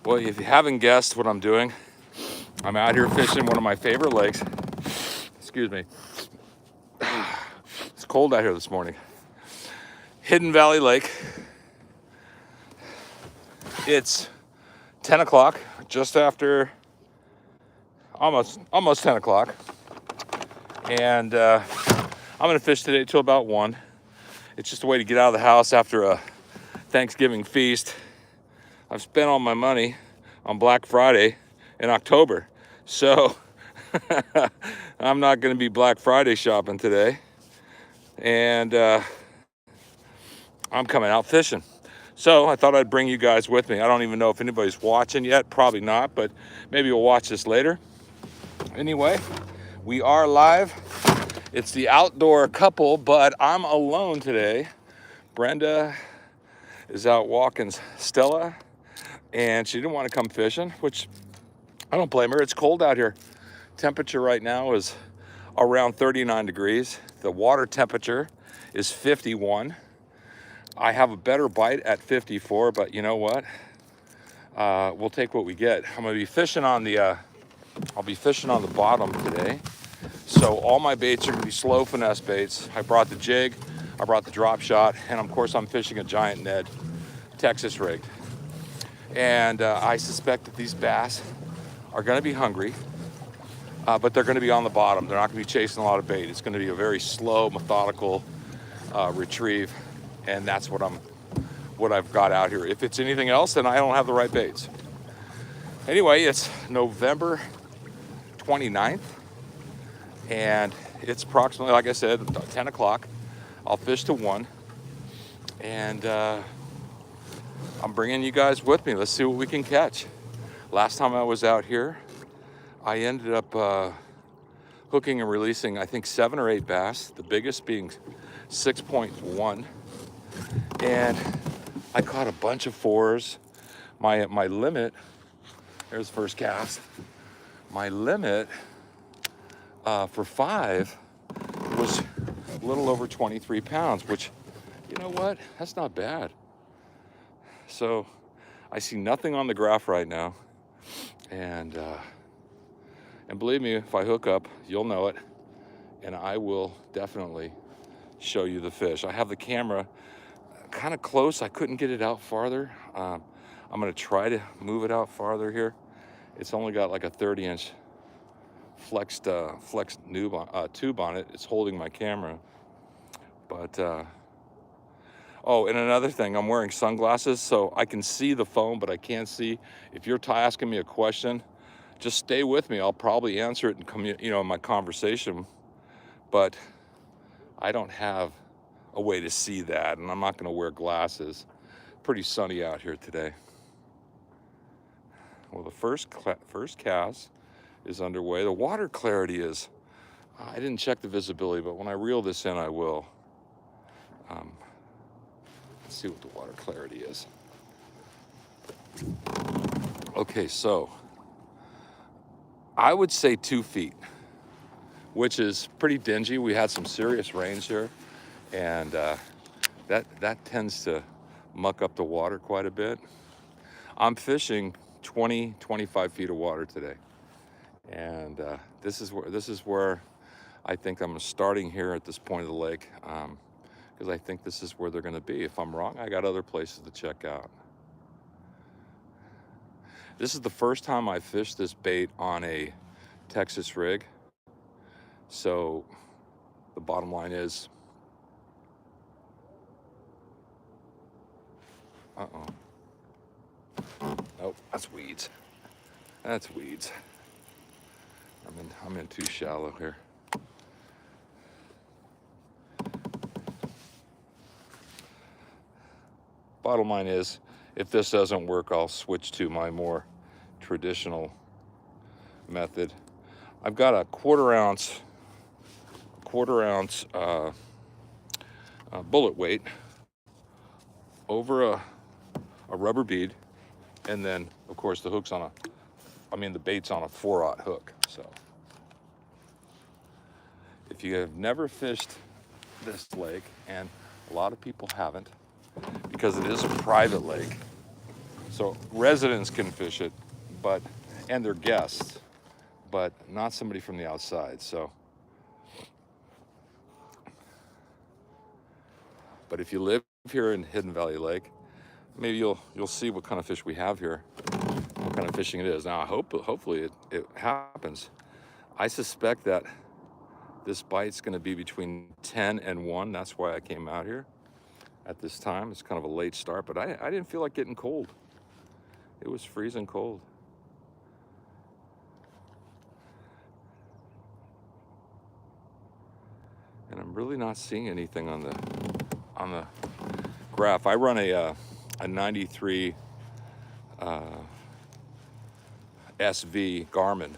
Well, if you haven't guessed what I'm doing, I'm out here fishing one of my favorite lakes. Excuse me. It's cold out here this morning. Hidden Valley Lake. It's 10 o'clock, just after, almost 10 o'clock. And I'm gonna fish today till about 1. It's just a way to get out of the house after a Thanksgiving feast. I've spent all my money on Black Friday in October. So I'm not gonna be Black Friday shopping today. And I'm coming out fishing. So I thought I'd bring you guys with me. I don't even know if anybody's watching yet, probably not, but maybe we'll watch this later. Anyway, we are live. It's the outdoor couple, but I'm alone today. Brenda is out walking Stella, and she didn't want to come fishing, which I don't blame her. It's cold out here. Temperature right now is around 39 degrees. The water temperature is 51. I have a better bite at 54, but you know what? We'll take what we get. I'm gonna be fishing on the, I'll be fishing on the bottom today. So all my baits are gonna be slow finesse baits. I brought the jig, I brought the drop shot, and of course I'm fishing a giant Ned, Texas rigged. And I suspect that these bass are gonna be hungry, but they're gonna be on the bottom. They're not gonna be chasing a lot of bait. It's gonna be a very slow, methodical retrieve. And that's what I've got out here. If it's anything else, then I don't have the right baits. Anyway, it's November 29th, and it's approximately, like I said, 10 o'clock. I'll fish to 1, and I'm bringing you guys with me. Let's see what we can catch. Last time I was out here, I ended up hooking and releasing, I think, 7 or 8 bass, the biggest being 6.1. And I caught a bunch of 4s. My limit, there's the first cast. My limit for 5 was a little over 23 pounds, which, you know what? That's not bad. So I see nothing on the graph right now. And believe me, if I hook up, you'll know it. And I will definitely show you the fish. I have the camera kind of close. I couldn't get it out farther. I'm gonna try to move it out farther here. It's only got like a 30-inch flexed tube on it. It's holding my camera. But oh, and another thing, I'm wearing sunglasses, so I can see the phone, but I can't see. If you're asking me a question, just stay with me. I'll probably answer it in my conversation. But I don't have a way to see that, and I'm not going to wear glasses. Pretty sunny out here today. Well, the first cast is underway. The water clarity is, I didn't check the visibility, but when I reel this in, I will. Let's see what the water clarity is. Okay, so I would say 2 feet, which is pretty dingy. We had some serious rains here. And that tends to muck up the water quite a bit. I'm fishing 25 feet of water today. And this is where I think I'm starting here at this point of the lake, because I think this is where they're gonna be. If I'm wrong, I got other places to check out. This is the first time I fished this bait on a Texas rig. So the bottom line is, nope, that's weeds. That's weeds. I'm in too shallow here. Bottom line is, if this doesn't work, I'll switch to my more traditional method. I've got a quarter ounce bullet weight over a rubber bead, and then of course the hook's on the bait's on a 4/0 hook. So if you have never fished this lake, and a lot of people haven't, because it is a private lake, So residents can fish it, and their guests, but not somebody from the outside. So, but if you live here in Hidden Valley Lake, maybe you'll see what kind of fish we have here, what kind of fishing it is. Now, hopefully it happens. I suspect that this bite's going to be between 10 and 1. That's why I came out here at this time. It's kind of a late start, but I didn't feel like getting cold. It was freezing cold. And I'm really not seeing anything on the graph. I run a 93 SV Garmin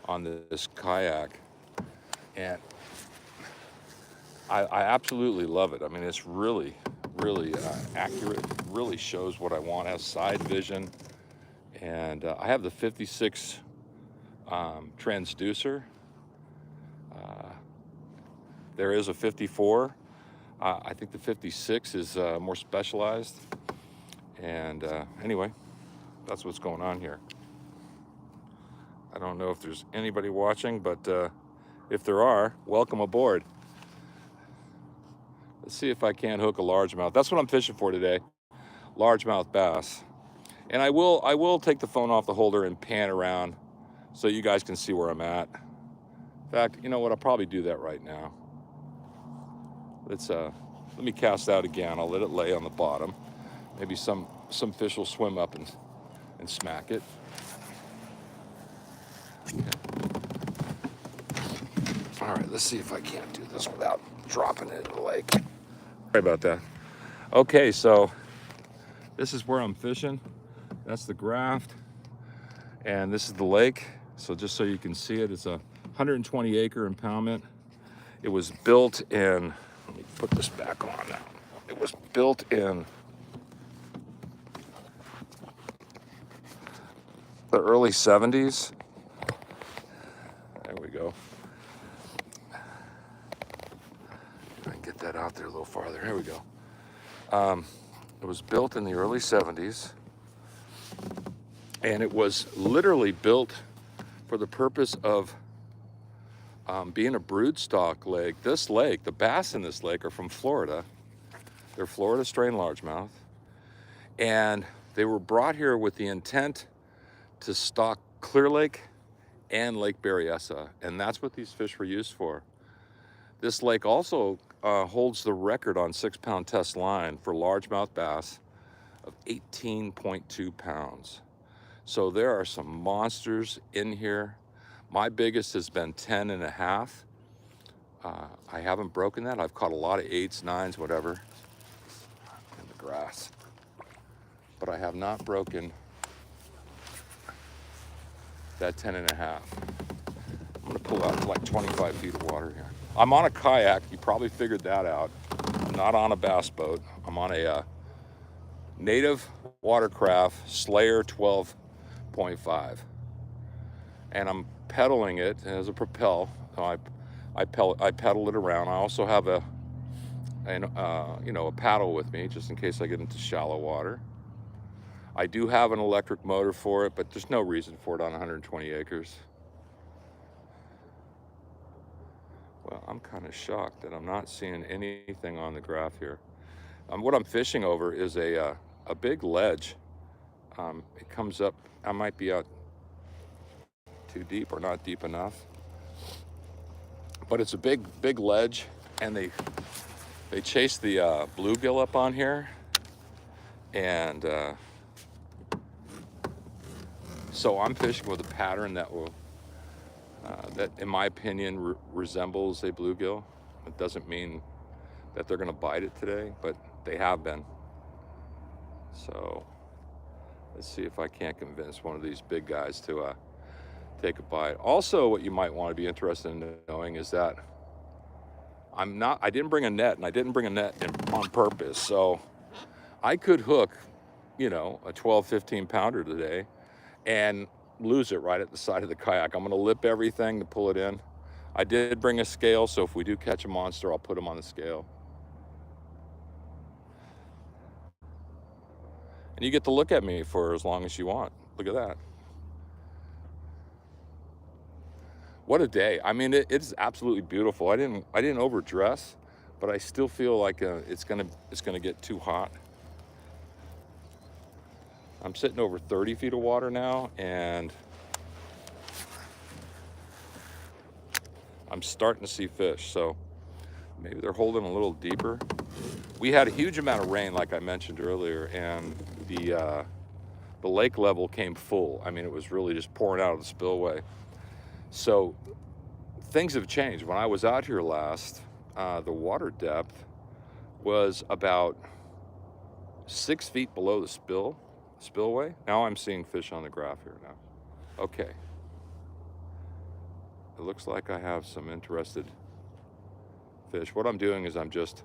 on this kayak, and I absolutely love it. I mean, it's really accurate. Really shows what I want. Has side vision, and I have the 56 transducer. There is a 54. I think the 56 is more specialized. And anyway, that's what's going on here. I don't know if there's anybody watching, but if there are, welcome aboard. Let's see if I can hook a largemouth. That's what I'm fishing for today, largemouth bass. And I will take the phone off the holder and pan around so you guys can see where I'm at. In fact, you know what? I'll probably do that right now. Let me cast out again. I'll let it lay on the bottom. Maybe some fish will swim up and smack it. Okay. All right, let's see if I can't do this without dropping it in the lake. Sorry about that. Okay, so this is where I'm fishing. That's the graft, and this is the lake. So just so you can see it, it's a 120 acre impoundment. It was built in, let me put this back on now. It was built in the early 70s. There we go. I can get that out there a little farther. Here we go. It was built in the early 70s, and it was literally built for the purpose of being a broodstock lake. This lake, the bass in this lake are from Florida. They're Florida strain largemouth, and they were brought here with the intent to stock Clear Lake and Lake Berryessa, and that's what these fish were used for. This lake also holds the record on 6-pound test line for largemouth bass of 18.2 pounds. So there are some monsters in here. My biggest has been 10 and a half. I haven't broken that. I've caught a lot of 8s, 9s, whatever, in the grass. But I have not broken that 10 and a half. I'm gonna pull out like 25 feet of water here. I'm on a kayak, you probably figured that out. I'm not on a bass boat. I'm on a native watercraft Slayer 12.5. And I'm pedaling it as a propel. So I pedal it around. I also have a paddle with me just in case I get into shallow water. I do have an electric motor for it, but there's no reason for it on 120 acres. Well, I'm kind of shocked that I'm not seeing anything on the graph here. What I'm fishing over is a big ledge. It comes up, I might be out too deep or not deep enough. But it's a big ledge, and they chase the bluegill up on here. And so I'm fishing with a pattern that will, that in my opinion resembles a bluegill. It doesn't mean that they're gonna bite it today, but they have been. So let's see if I can't convince one of these big guys to take a bite. Also, what you might want to be interested in knowing is that I didn't bring a net, and I didn't bring a net on purpose. So I could hook, a 12, 15 pounder today and lose it right at the side of the kayak. I'm gonna lip everything to pull it in. I did bring a scale, so if we do catch a monster, I'll put him on the scale. And you get to look at me for as long as you want. Look at that. What a day. I mean, it's absolutely beautiful. I didn't overdress, but I still feel like it's gonna get too hot. I'm sitting over 30 feet of water now, and I'm starting to see fish. So maybe they're holding a little deeper. We had a huge amount of rain, like I mentioned earlier, and the lake level came full. I mean, it was really just pouring out of the spillway. So things have changed. When I was out here last, the water depth was about 6 feet below the spillway. Now I'm seeing fish on the graph here now. Okay. It looks like I have some interested fish. What I'm doing is I'm just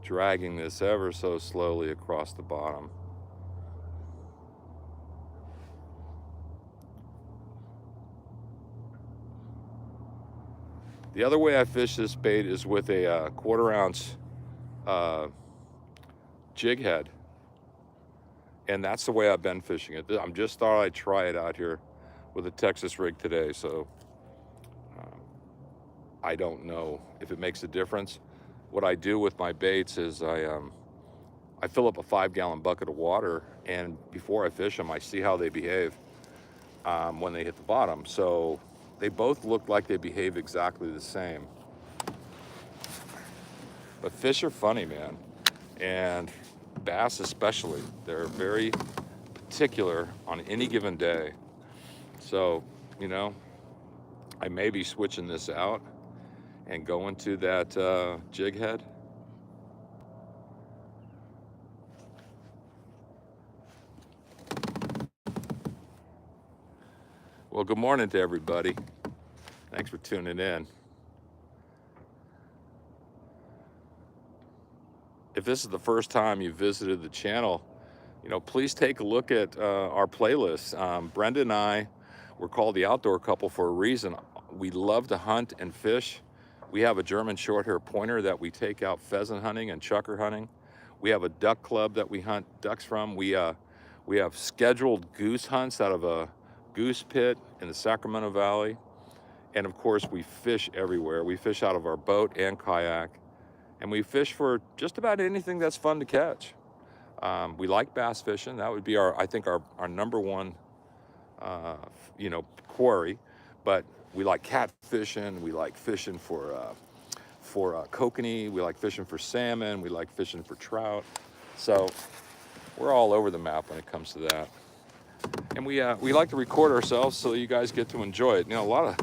dragging this ever so slowly across the bottom. The other way I fish this bait is with a 1/4 ounce jig head. And that's the way I've been fishing it. I'm just thought I'd try it out here with a Texas rig today. So I don't know if it makes a difference. What I do with my baits is I fill up a 5-gallon bucket of water, and before I fish them, I see how they behave when they hit the bottom. So they both look like they behave exactly the same. But fish are funny, man. And bass especially. They're very particular on any given day. So, you know, I may be switching this out and going to that jig head. Well, good morning to everybody. Thanks for tuning in. If this is the first time you visited the channel, you know, please take a look at our playlist. Brenda and I, we're called the Outdoor Couple for a reason. We love to hunt and fish. We have a German short-hair pointer that we take out pheasant hunting and chukar hunting. We have a duck club that we hunt ducks from. We have scheduled goose hunts out of a goose pit in the Sacramento Valley. And of course, we fish everywhere. We fish out of our boat and kayak. And we fish for just about anything that's fun to catch. We like bass fishing. That would be I think our number one, you know, quarry. But we like cat fishing. We like fishing for kokanee. We like fishing for salmon. We like fishing for trout. So we're all over the map when it comes to that. And we like to record ourselves so you guys get to enjoy it. You know,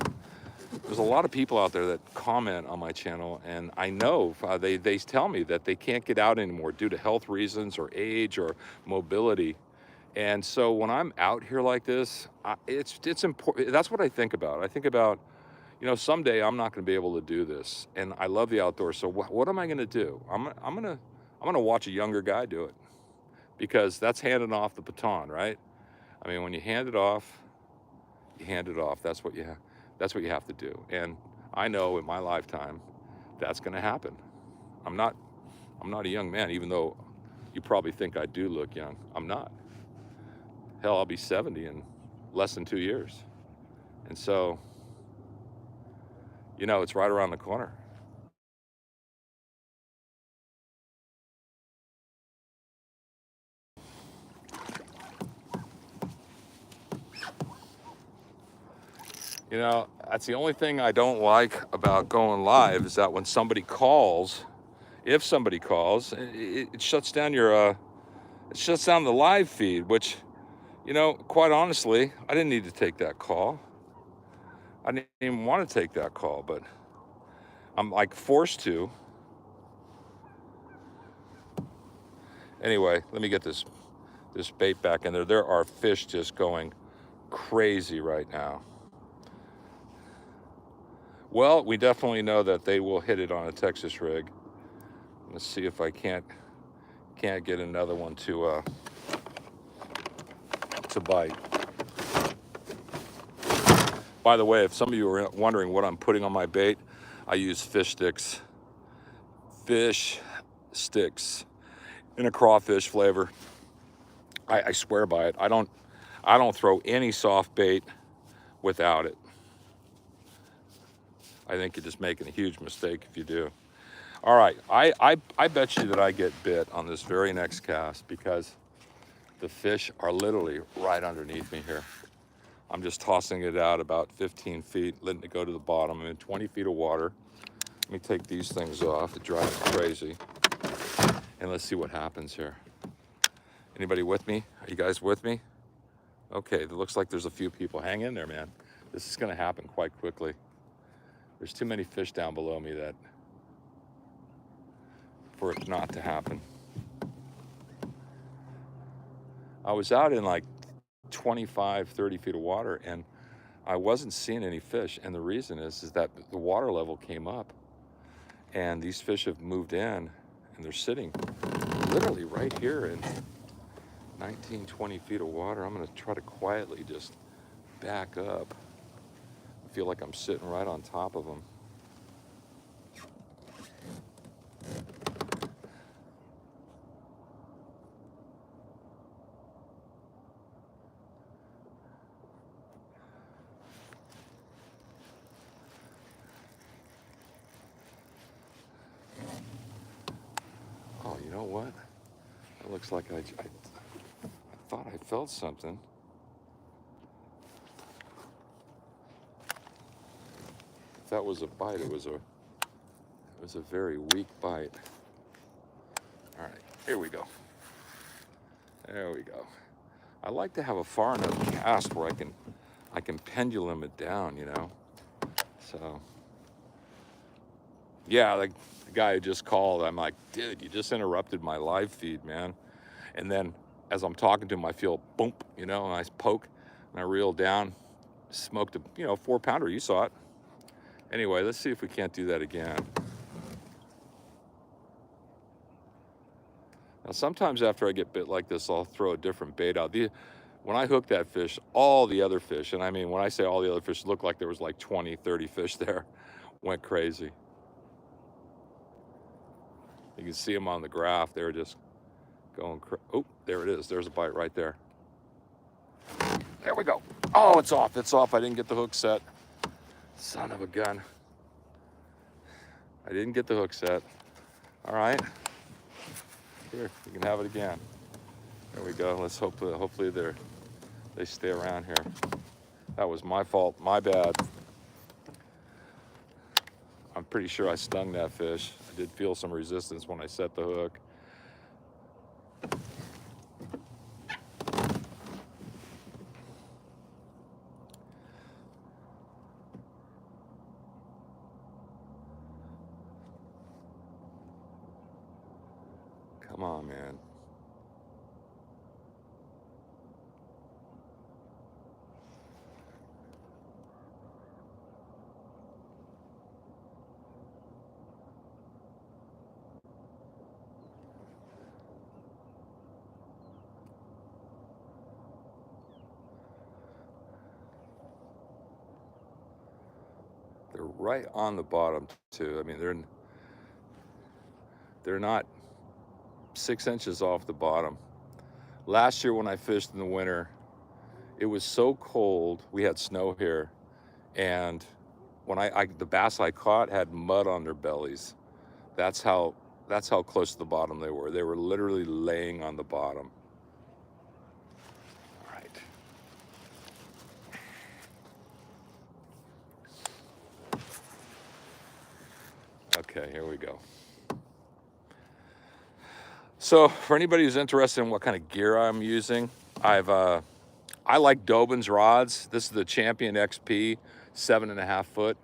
there's a lot of people out there that comment on my channel, and I know they tell me that they can't get out anymore due to health reasons or age or mobility. And so when I'm out here like this, it's important. That's what I think about. I think about, you know, someday I'm not going to be able to do this, and I love the outdoors. So what am I going to do? I'm gonna watch a younger guy do it, because that's handing off the baton, right? I mean, when you hand it off, you hand it off. That's what you have. That's what you have to do. And I know in my lifetime, that's going to happen. I'm not a young man, even though you probably think I do look young. I'm not. Hell, I'll be 70 in less than 2 years. And so, you know, it's right around the corner. You know, that's the only thing I don't like about going live, is that when somebody calls, if somebody calls, it shuts down it shuts down the live feed, which, you know, quite honestly, I didn't need to take that call. I didn't even want to take that call, but I'm like forced to. Anyway, let me get this bait back in there. There are fish just going crazy right now. Well, we definitely know that they will hit it on a Texas rig. Let's see if I can't get another one to bite. By the way, if some of you are wondering what I'm putting on my bait, I use fish sticks. Fish sticks in a crawfish flavor. I swear by it. I don't throw any soft bait without it. I think you're just making a huge mistake if you do. All right, I bet you that I get bit on this very next cast because the fish are literally right underneath me here. I'm just tossing it out about 15 feet, letting it go to the bottom. I'm in 20 feet of water. Let me take these things off. It drives me crazy. And let's see what happens here. Anybody with me? Are you guys with me? Okay, it looks like there's a few people. Hang in there, man. This is gonna happen quite quickly. There's too many fish down below me that for it not to happen. I was out in like 25, 30 feet of water and I wasn't seeing any fish. And the reason is that the water level came up and these fish have moved in and they're sitting literally right here in 19, 20 feet of water. I'm gonna try to quietly just back up. I feel like I'm sitting right on top of them. Oh, you know what? It looks like I thought I felt something. If that was a bite, it was a very weak bite. All right, here we go. There we go. I like to have a far enough cast where I can pendulum it down, you know. So yeah, the guy who just called, I'm like, dude, you just interrupted my live feed, man. And then as I'm talking to him, I feel boom, you know, and I poke and I reel down, smoked a 4-pounder. You saw it. Anyway, let's see if we can't do that again. Now, sometimes after I get bit like this, I'll throw a different bait out. When I hooked that fish, all the other fish, and I mean, when I say all the other fish, looked like there was like 20, 30 fish there, went crazy. You can see them on the graph. They were just going oh, there it is. There's a bite right there. There we go. Oh, it's off. It's off. I didn't get the hook set. Son of a gun. I didn't get the hook set. All right. Here, you can have it again. There we go. Let's hope hopefully they stay around here. That was my fault. My bad. I'm pretty sure I stung that fish. I did feel some resistance when I set the hook. Come on, man. They're right on the bottom too. I mean, they're not 6 inches off the bottom. Last year when I fished in the winter, it was so cold. We had snow here, and when the bass I caught had mud on their bellies. That's how close to the bottom they were. They were literally laying on the bottom. All right. Okay, here we go. So for anybody who's interested in what kind of gear I'm using, I like Dobin's rods. This is the Champion XP, 7.5 foot.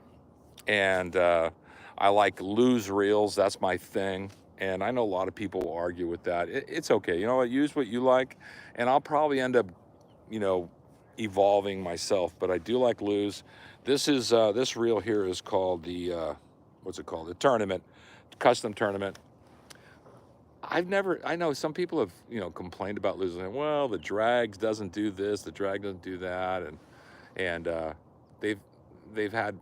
And I like Lew's reels. That's my thing. And I know a lot of people will argue with that. It's okay. You know what? Use what you like. And I'll probably end up, evolving myself. But I do like Lew's. This reel here is called the, what's it called? The Tournament, Custom Tournament. I know some people have, complained about Lew's. Well, the drag doesn't do this, the drag doesn't do that. And they've had,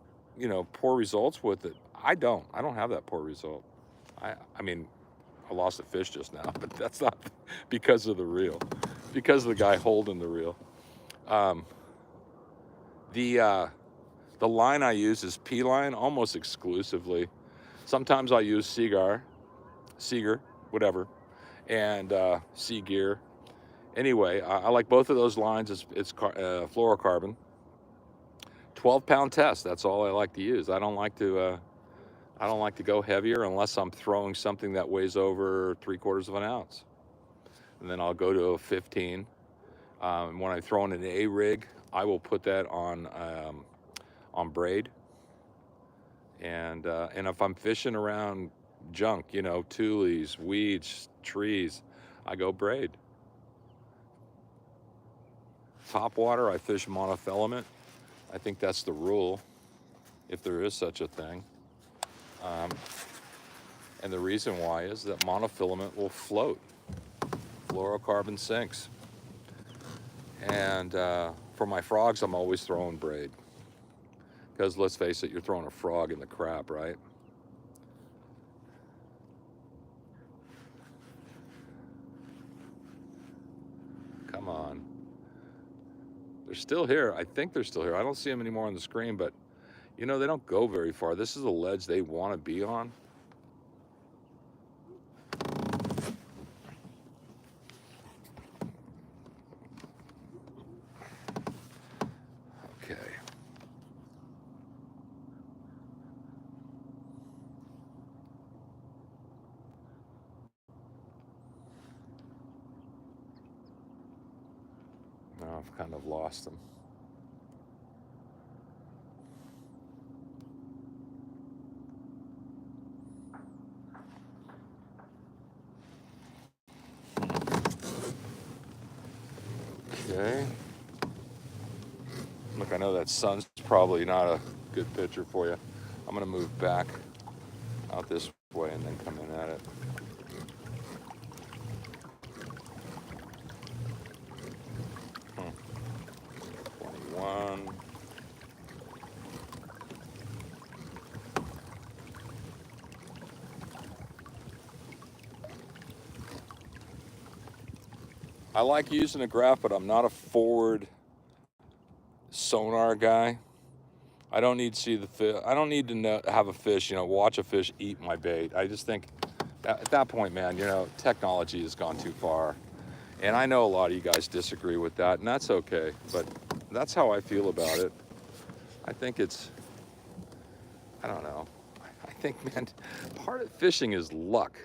poor results with it. I don't have that poor result. I mean, I lost a fish just now, but that's not because of the reel. because of the guy holding the reel. Um, the line I use is P line almost exclusively. Sometimes I use Seeger, whatever, and Sea Gear. Anyway, I like both of those lines. It's fluorocarbon. 12-pound test. That's all I like to use. I don't like to go heavier unless I'm throwing something that weighs over 3/4 of an ounce, and then I'll go to a 15. When I'm throwing an A rig, I will put that on braid, and if I'm fishing around junk, tules, weeds, trees, I go braid. Top water, I fish monofilament. I think that's the rule, if there is such a thing. And the reason why is that monofilament will float. Fluorocarbon sinks. And for my frogs, I'm always throwing braid. Because let's face it, you're throwing a frog in the crap, right? Come on. They're still here. I think they're still here. I don't see them anymore on the screen, but they don't go very far. This is a ledge they want to be on. Okay. Now I've kind of lost them. Okay. Look, I know that sun's probably not a good picture for you. I'm going to move back out this way and then come in at it. Hmm. 21. I like using a graph, but I'm not a forward sonar guy. I don't need to see the fish. I don't need to have a fish, watch a fish eat my bait. I just think at that point, man, technology has gone too far. And I know a lot of you guys disagree with that, and that's okay. But that's how I feel about it. I think I don't know. I think, man, part of fishing is luck.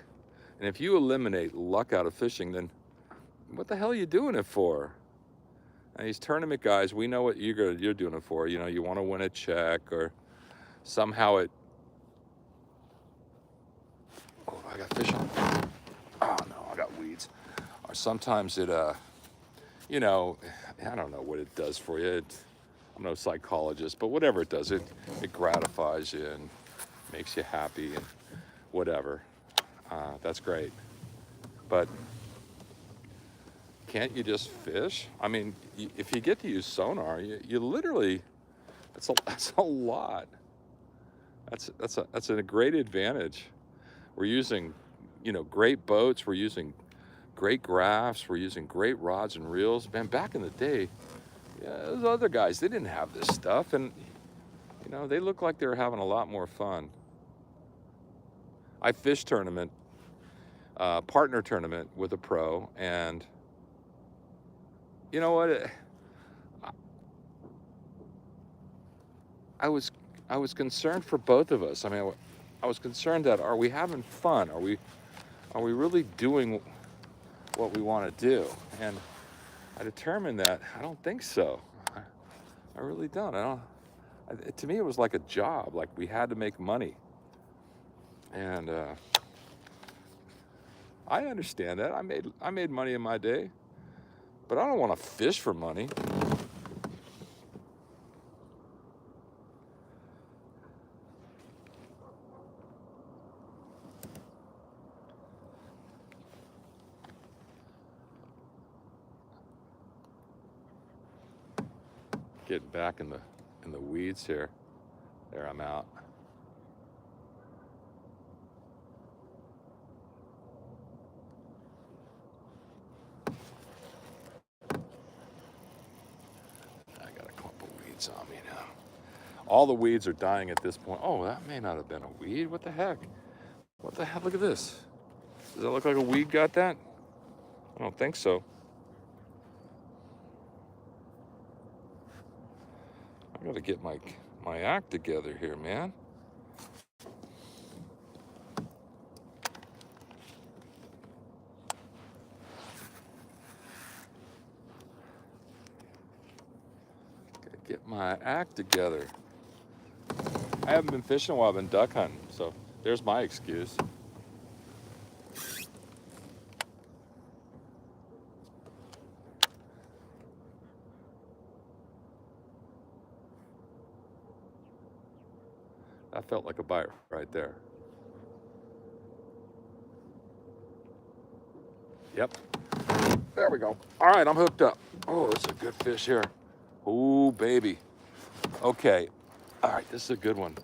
And if you eliminate luck out of fishing, then what the hell are you doing it for? And these tournament guys, we know what you're doing it for. You want to win a check, or somehow it. Oh, I got fish on. Oh no, I got weeds. Or sometimes it, I don't know what it does for you. I'm no psychologist, but whatever it does, it gratifies you and makes you happy and whatever. That's great. But can't you just fish? I mean, if you get to use sonar, you literally, that's a lot. That's a great advantage. We're using, great boats. We're using great graphs. We're using great rods and reels. Man, back in the day, those other guys, they didn't have this stuff, and they look like they were having a lot more fun. I fished tournament, partner tournament with a pro, and you know what? I was concerned for both of us. I mean, I was concerned that, are we having fun? Are we really doing what we want to do? And I determined that I don't think so. I really don't. To me, it was like a job. Like we had to make money. And I understand that. I made money in my day, but I don't want to fish for money. Getting back in the weeds here. There, I'm out. weeds on me now. All the weeds are dying at this point. Oh, that may not have been a weed. What the heck? What the heck? Look at this. Does that look like a weed got that? I don't think so. I gotta get my act together here, man. Gotta get my act together. I haven't been fishing while I've been duck hunting, so there's my excuse. That felt like a bite right there. Yep. There we go. All right, I'm hooked up. Oh, this is a good fish here. Oh, baby. Okay. All right, this is a good one.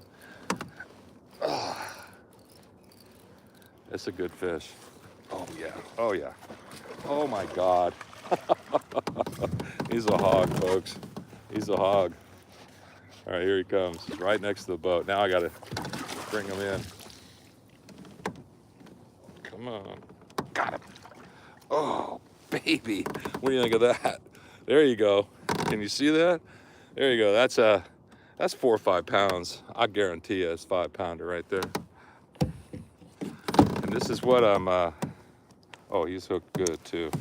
It's a good fish. Oh, yeah. Oh, yeah. Oh, my God. He's a hog, folks. He's a hog. All right, here he comes. He's right next to the boat. Now I got to bring him in. Come on. Got him. Oh, baby. What do you think of that? There you go. Can you see that? There you go. That's 4 or 5 pounds. I guarantee you it's 5-pounder right there. And this is what I'm, oh, he's hooked good too.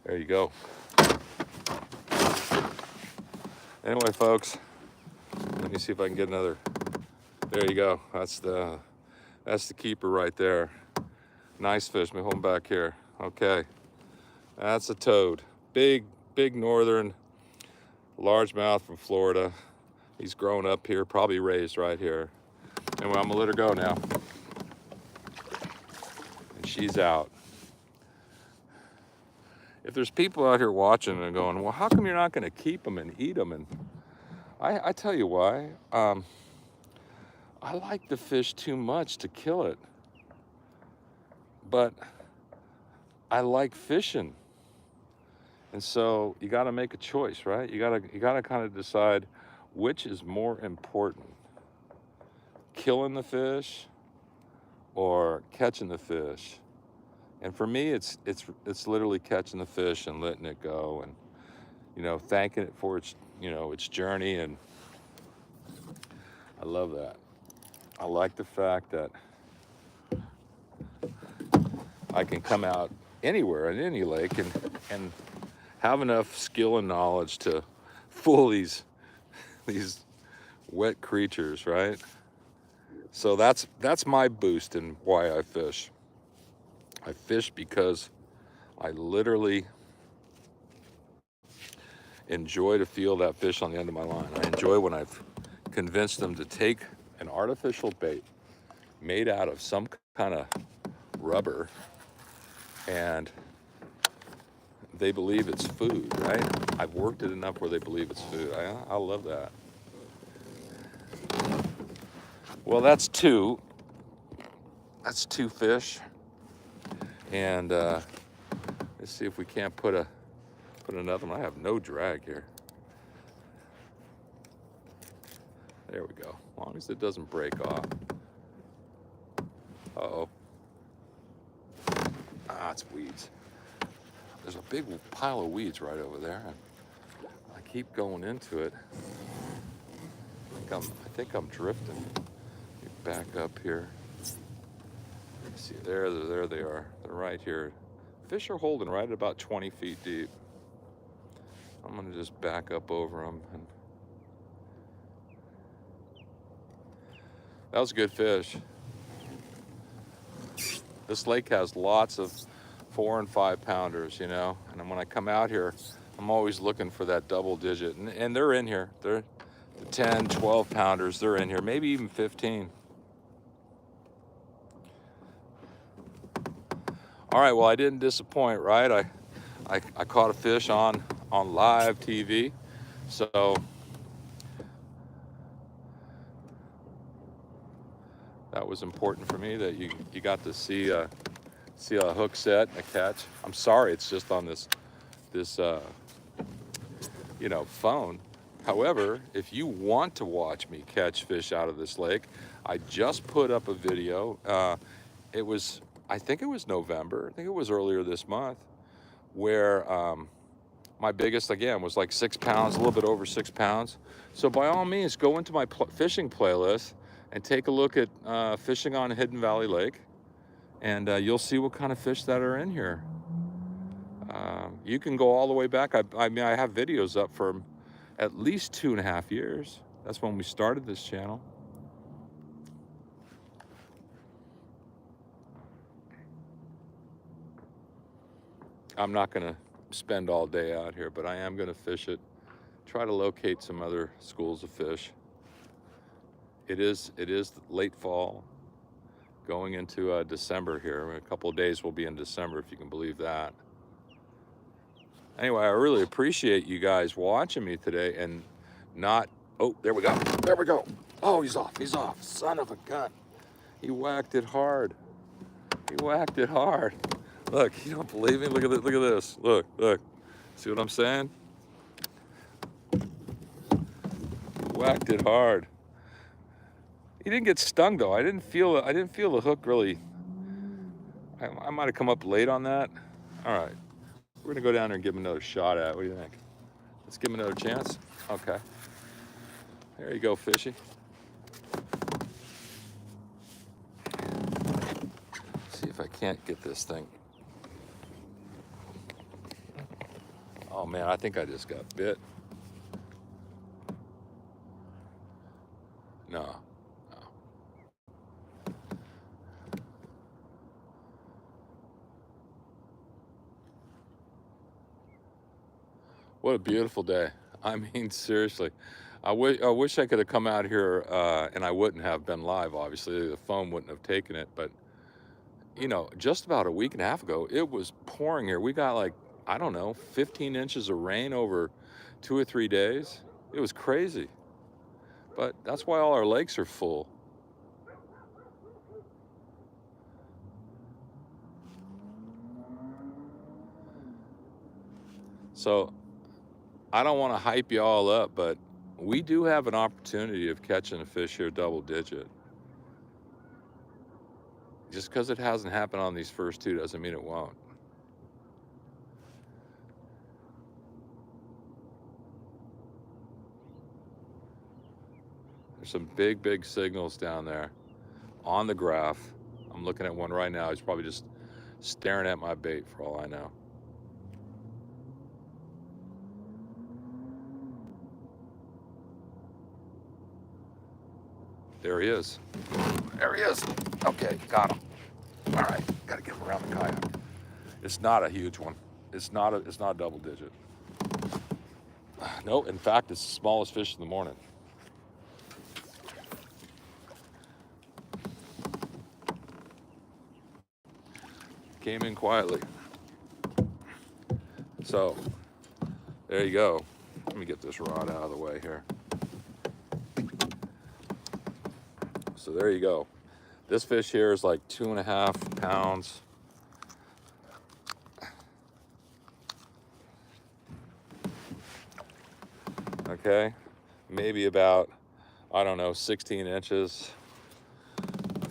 There you go. Anyway, folks, let me see if I can get another. There you go. That's the keeper right there. Nice fish. Let me hold him back here. Okay. That's a toad. Big northern largemouth from Florida. He's grown up here, probably raised right here. Anyway, I'm gonna let her go now. And she's out. If there's people out here watching and going, well, how come you're not gonna keep them and eat them? And I tell you why. I like the fish too much to kill it. But I like fishing. And so you gotta make a choice, right? You gotta kind of decide which is more important. Killing the fish or catching the fish. And for me, it's literally catching the fish and letting it go, and thanking it for its its journey. And I love that. I like the fact that I can come out anywhere in any lake and have enough skill and knowledge to fool these wet creatures, right? So that's my boost in why I fish. I fish because I literally enjoy to feel that fish on the end of my line. I enjoy when I've convinced them to take an artificial bait made out of some kind of rubber, and they believe it's food, right? I've worked it enough where they believe it's food. I love that. Well, that's two fish. And let's see if we can't put another one. I have no drag here. There we go. As long as it doesn't break off. Uh-oh. Ah, it's weeds. There's a big pile of weeds right over there. I keep going into it. I think I'm drifting. Back up here. See, there they are. They're right here. Fish are holding right at about 20 feet deep. I'm gonna just back up over them. And that was a good fish. This lake has lots of 4 and 5 pounders, and when I come out here, I'm always looking for that double digit, and they're in here. They're the 10, 12 pounders. They're in here, maybe even 15. All right, well, I didn't disappoint, right? I caught a fish on live TV, so that was important for me that you got to see See a hook set and a catch. I'm sorry, it's just on this you know, phone. However, if you want to watch me catch fish out of this lake, I just put up a video. I think it was November. I think it was earlier this month, where my biggest, again, was like 6 pounds, a little bit over 6 pounds. So by all means, go into my fishing playlist and take a look at fishing on Hidden Valley Lake, and you'll see what kind of fish that are in here. You can go all the way back. I mean, I have videos up for at least 2.5 years. That's when we started this channel. I'm not gonna spend all day out here, but I am gonna fish it, try to locate some other schools of fish. It is late fall, going into December here. In a couple of days we'll be in December, if you can believe that. Anyway, I really appreciate you guys watching me today and not, oh, there we go. There we go. Oh, he's off. He's off. Son of a gun. He whacked it hard. He whacked it hard. Look, you don't believe me? Look at this. Look at this. Look, look. See what I'm saying? Whacked it hard. He didn't get stung though. I didn't feel the hook really. I might have come up late on that. All right. We're gonna go down there and give him another shot at it. What do you think? Let's give him another chance. Okay. There you go, fishy. See if I can't get this thing. Oh man, I think I just got bit. No. What a beautiful day. I mean, seriously. I wish I could have come out here and I wouldn't have been live, obviously. The phone wouldn't have taken it. But, you know, just about a week and a half ago, it was pouring here. We got like, I don't know, 15 inches of rain over 2 or 3 days. It was crazy. But that's why all our lakes are full. So I don't want to hype you all up, but we do have an opportunity of catching a fish here double digit. Just because it hasn't happened on these first two doesn't mean it won't. There's some big, big signals down there on the graph. I'm looking at one right now. He's probably just staring at my bait for all I know. There he is. There he is. Okay, got him. All right, gotta get him around the kayak. It's not a huge one. It's not double digit. No, in fact, it's the smallest fish in the morning. Came in quietly. So, there you go. Let me get this rod out of the way here. So there you go. This fish here is like 2.5 pounds. Okay, maybe about, I don't know, 16 inches.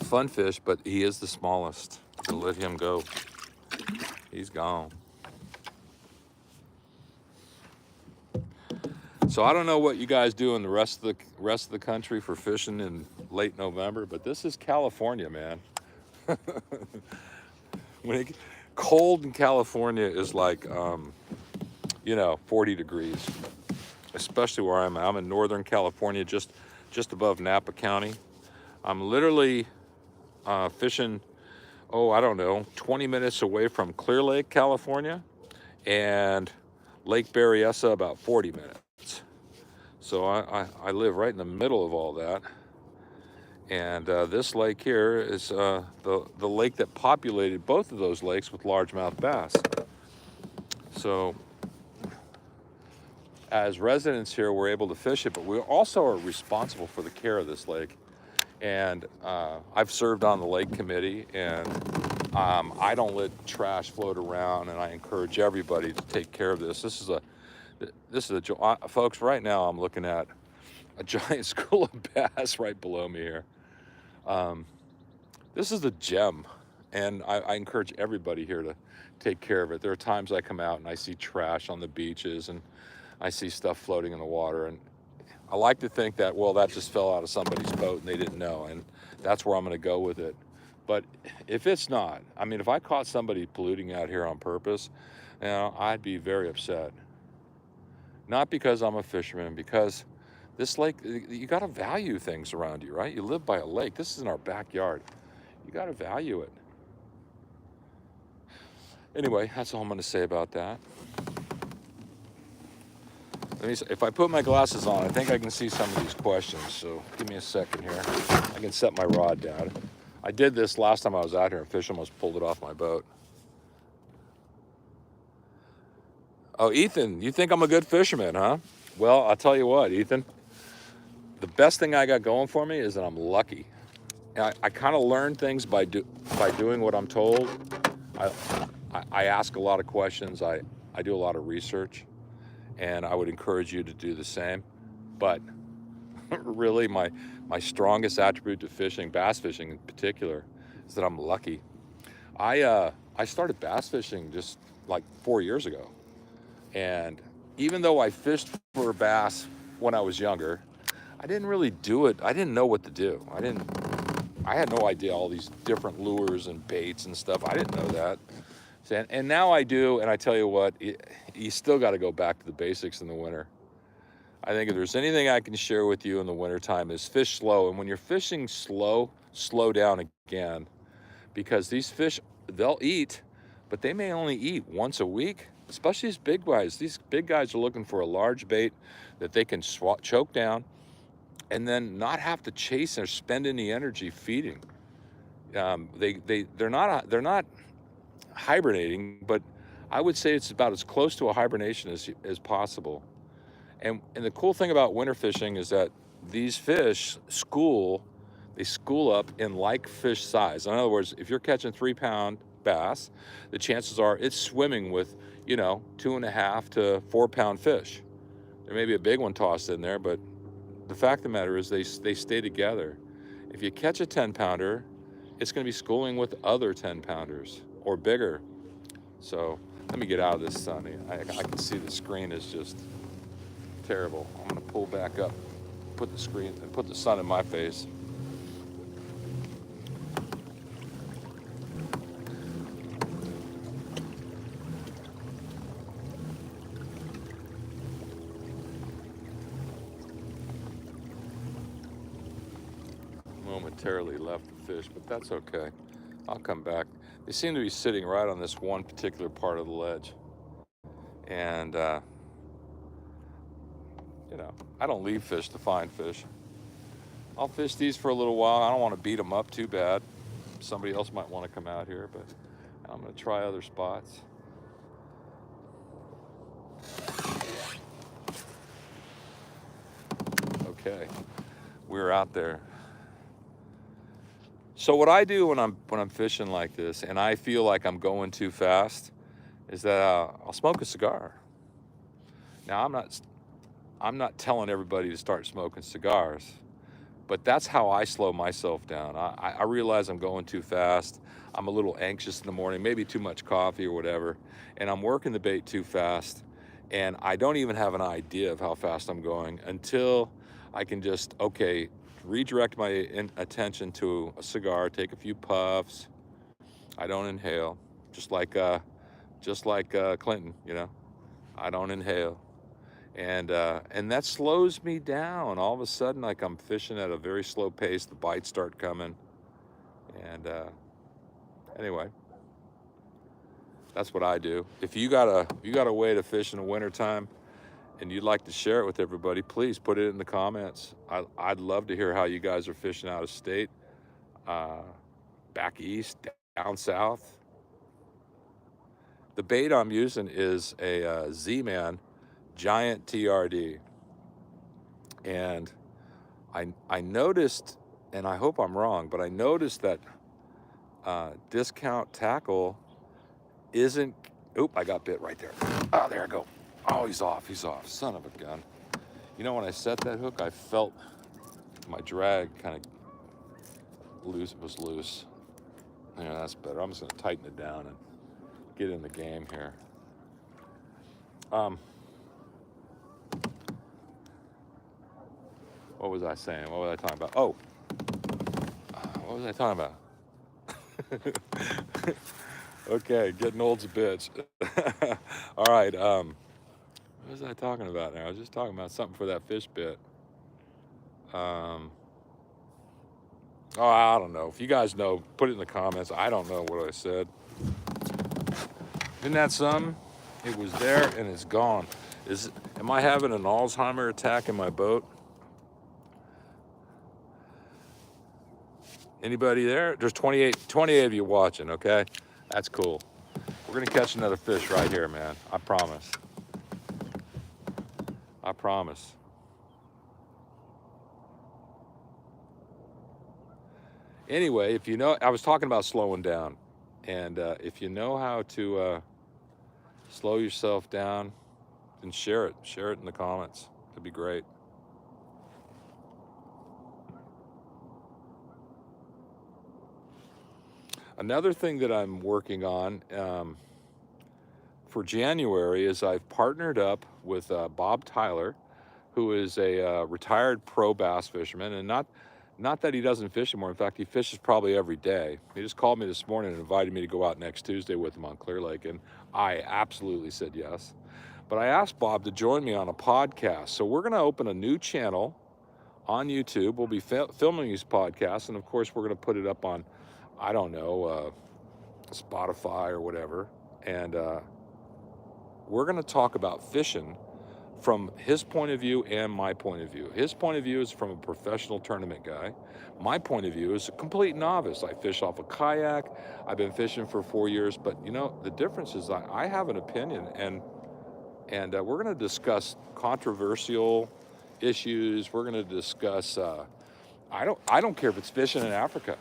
Fun fish, but he is the smallest. So let him go. He's gone. So I don't know what you guys do in the rest of the country for fishing in late November, but this is California, man. Cold in California is like, you know, 40 degrees, especially where I'm at. I'm in Northern California, just above Napa County. I'm literally fishing, oh, I don't know, 20 minutes away from Clear Lake, California, and Lake Berryessa about 40 minutes. So I live right in the middle of all that. And this lake here is the lake that populated both of those lakes with largemouth bass. So as residents here, we're able to fish it, but we also are responsible for the care of this lake. And I've served on the lake committee, and I don't let trash float around, and I encourage everybody to take care of this. Folks, right now I'm looking at a giant school of bass right below me here. This is a gem, and I encourage everybody here to take care of it. There are times I come out and I see trash on the beaches, and I see stuff floating in the water, and I like to think that, well, that just fell out of somebody's boat and they didn't know, and that's where I'm going to go with it. But if it's not, I mean, if I caught somebody polluting out here on purpose, I'd be very upset. Not because I'm a fisherman, because this lake, you got to value things around you, right? You live by a lake. This is in our backyard. You got to value it. Anyway, that's all I'm going to say about that. If I put my glasses on, I think I can see some of these questions. So give me a second here. I can set my rod down. I did this last time I was out here, and fish almost pulled it off my boat. Oh, Ethan, you think I'm a good fisherman, huh? Well, I'll tell you what, Ethan. The best thing I got going for me is that I'm lucky. I kind of learn things by doing what I'm told. I ask a lot of questions. I do a lot of research, and I would encourage you to do the same. But really, my strongest attribute to fishing, bass fishing in particular, is that I'm lucky. I started bass fishing just like 4 years ago, and even though I fished for bass when I was younger, I didn't really do it. I didn't know what to do. I had no idea all these different lures and baits and stuff. I didn't know that. And now I do, and I tell you what, you still got to go back to the basics in the winter. I think if there's anything I can share with you in the wintertime is fish slow. And when you're fishing slow down again, because these fish, they'll eat, but they may only eat once a week, especially these big guys. These big guys are looking for a large bait that they can choke down and then not have to chase or spend any energy feeding. They're not hibernating, but I would say it's about as close to a hibernation as possible. And the cool thing about winter fishing is that these fish school up in like fish size. In other words, if you're catching 3-pound bass, the chances are it's swimming with 2.5 to 4-pound fish. There may be a big one tossed in there, but the fact of the matter is they stay together. If you catch a 10-pounder, it's going to be schooling with other 10-pounders or bigger. So let me get out of this sun. I can see the screen is just terrible. I'm going to pull back up, put the sun in my face. Momentarily left the fish, but that's okay. I'll come back. They seem to be sitting right on this one particular part of the ledge. And, I don't leave fish to find fish. I'll fish these for a little while. I don't want to beat them up too bad. Somebody else might want to come out here, but I'm going to try other spots. Okay, we're out there. So what I do when I'm fishing like this, and I feel like I'm going too fast, is that I'll smoke a cigar. Now I'm not telling everybody to start smoking cigars, but that's how I slow myself down. I realize I'm going too fast. I'm a little anxious in the morning, maybe too much coffee or whatever, and I'm working the bait too fast, and I don't even have an idea of how fast I'm going until I can just, redirect my attention to a cigar, take a few puffs. I don't inhale, just like Clinton, I don't inhale. And that slows me down. All of a sudden, like I'm fishing at a very slow pace, the bites start coming. And anyway, that's what I do. If you got a way to fish in the wintertime and you'd like to share it with everybody, please put it in the comments. I'd love to hear how you guys are fishing out of state, back east, down south. The bait I'm using is a Z-Man giant TRD. And I noticed, and I hope I'm wrong, but I noticed that discount tackle isn't, oop, I got bit right there. Oh, there I go. Oh, he's off, son of a gun. You know, when I set that hook, I felt my drag kind of loose, it was loose. Yeah, that's better. I'm just gonna tighten it down and get in the game here. What was I saying? What was I talking about? Oh, what was I talking about? Okay, getting old's a bitch. All right, what was I talking about now? I was just talking about something for that fish bit. Oh, I don't know. If you guys know, put it in the comments. I don't know what I said. Isn't that something? It was there and it's gone. Am I having an Alzheimer attack in my boat? Anybody there? There's 28 of you watching, okay? That's cool. We're gonna catch another fish right here, man. I promise. I promise. Anyway, if you know, I was talking about slowing down. And if you know how to slow yourself down, then share it. Share it in the comments. That'd be great. Another thing that I'm working on for January is I've partnered up with Bob Tyler, who is a retired pro bass fisherman, and not that he doesn't fish anymore. In fact, he fishes probably every day. He just called me this morning and invited me to go out next Tuesday with him on Clear Lake, and I absolutely said yes. But I asked Bob to join me on a podcast. So we're going to open a new channel on YouTube. We'll be filming these podcasts, and of course, we're going to put it up on, I don't know, Spotify or whatever. And we're going to talk about fishing from his point of view and my point of view. His point of view is from a professional tournament guy. My point of view is a complete novice. I fish off a kayak. I've been fishing for 4 years, but you know, the difference is I have an opinion, and we're going to discuss controversial issues. We're going to discuss. I don't care if it's fishing in Africa.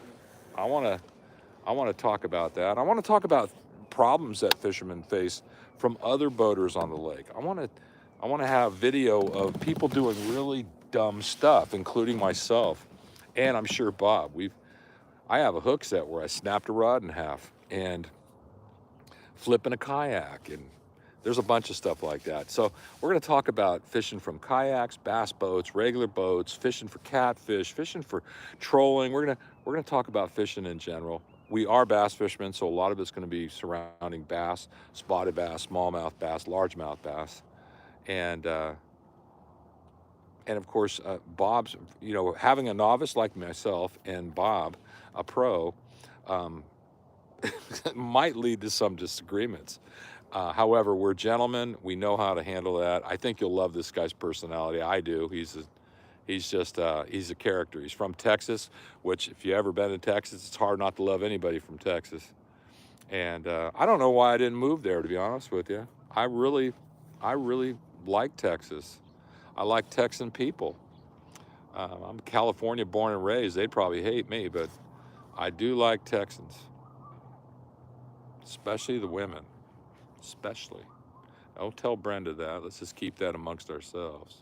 I want to talk about that. I want to talk about problems that fishermen face from other boaters on the lake. I want to have video of people doing really dumb stuff, including myself, and I'm sure Bob. I have a hook set where I snapped a rod in half and flipping a kayak, and there's a bunch of stuff like that. So we're going to talk about fishing from kayaks, bass boats, regular boats, fishing for catfish, fishing for trolling. We're going to talk about fishing in general. We are bass fishermen, so a lot of it's going to be surrounding bass, spotted bass, smallmouth bass, largemouth bass, and of course, Bob's. You know, having a novice like myself and Bob, a pro, might lead to some disagreements. However, we're gentlemen. We know how to handle that. I think you'll love this guy's personality. I do. He's a character. He's from Texas, which if you ever been to Texas, it's hard not to love anybody from Texas. And I don't know why I didn't move there, to be honest with you. I really like Texas. I like Texan people. I'm California born and raised. They'd probably hate me, but I do like Texans, especially the women. Especially. Don't tell Brenda that. Let's just keep that amongst ourselves.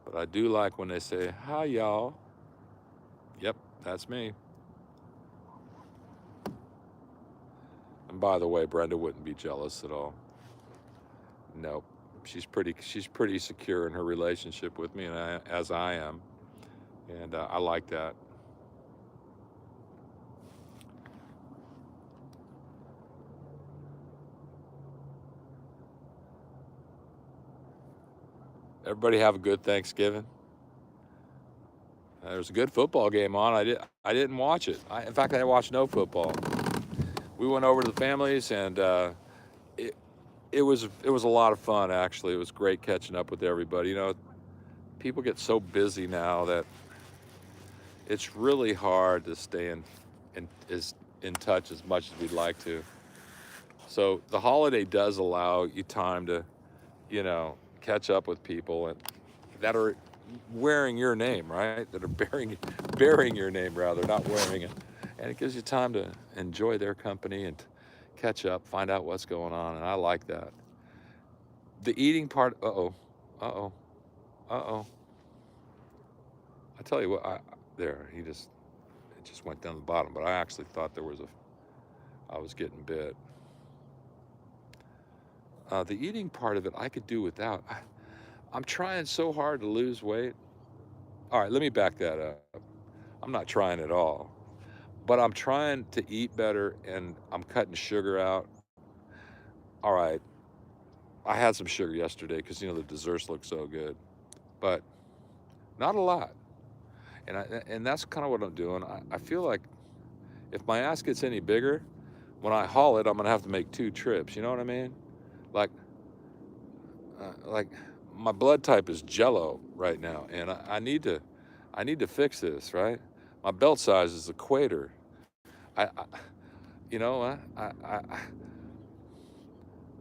But I do like when they say, "Hi, y'all." Yep, that's me. And by the way, Brenda wouldn't be jealous at all. Nope. She's pretty secure in her relationship with me, and as I am. And I like that. Everybody have a good Thanksgiving. There was a good football game on. I didn't watch it. In fact, I watched no football. We went over to the families, and it was a lot of fun. Actually, it was great catching up with everybody. You know, people get so busy now that it's really hard to stay in touch as much as we'd like to. So the holiday does allow you time to, you know, catch up with people that are wearing your name, right? That are bearing your name rather, not wearing it. And it gives you time to enjoy their company and catch up, find out what's going on, and I like that. The eating part, uh-oh. I tell you what, there, it just went down the bottom, but I actually thought I was getting bit. The eating part of it I could do without. I'm trying so hard to lose weight. All right, let me back that up. I'm not trying at all, but I'm trying to eat better and I'm cutting sugar out. All right, I had some sugar yesterday because, the desserts look so good, but not a lot. And that's kind of what I'm doing. I feel like if my ass gets any bigger, when I haul it, I'm gonna have to make 2 trips. You know what I mean? Like, like my blood type is Jello right now, and I need to fix this, right? My belt size is equator. I you know,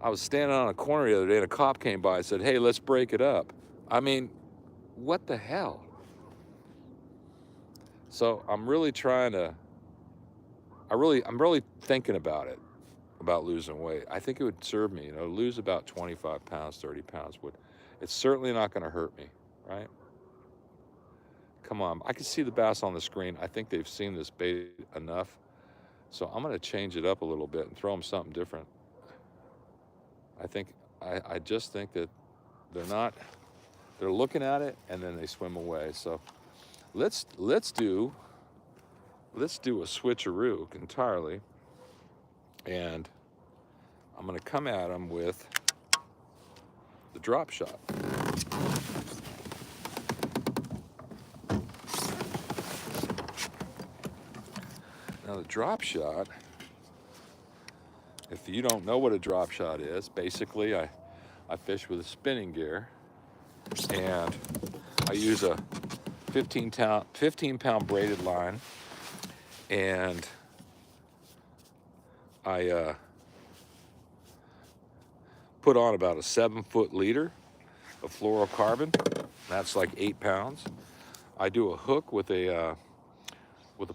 I was standing on a corner the other day, and a cop came by and said, "Hey, let's break it up." I mean, what the hell? So I'm really trying to. I'm really thinking about it, about losing weight. I think it would serve me, lose about 25 pounds, 30 pounds would. It's certainly not going to hurt me, right? Come on, I can see the bass on the screen. I think they've seen this bait enough. So I'm going to change it up a little bit and throw them something different. I just think that they're looking at it and then they swim away. So let's do a switcheroo entirely. And I'm going to come at them with the drop shot. Now the drop shot, if you don't know what a drop shot is, basically I fish with a spinning gear, and I use a 15-pound braided line, and I put on about a 7-foot leader of fluorocarbon. That's like 8 pounds. I do a hook with a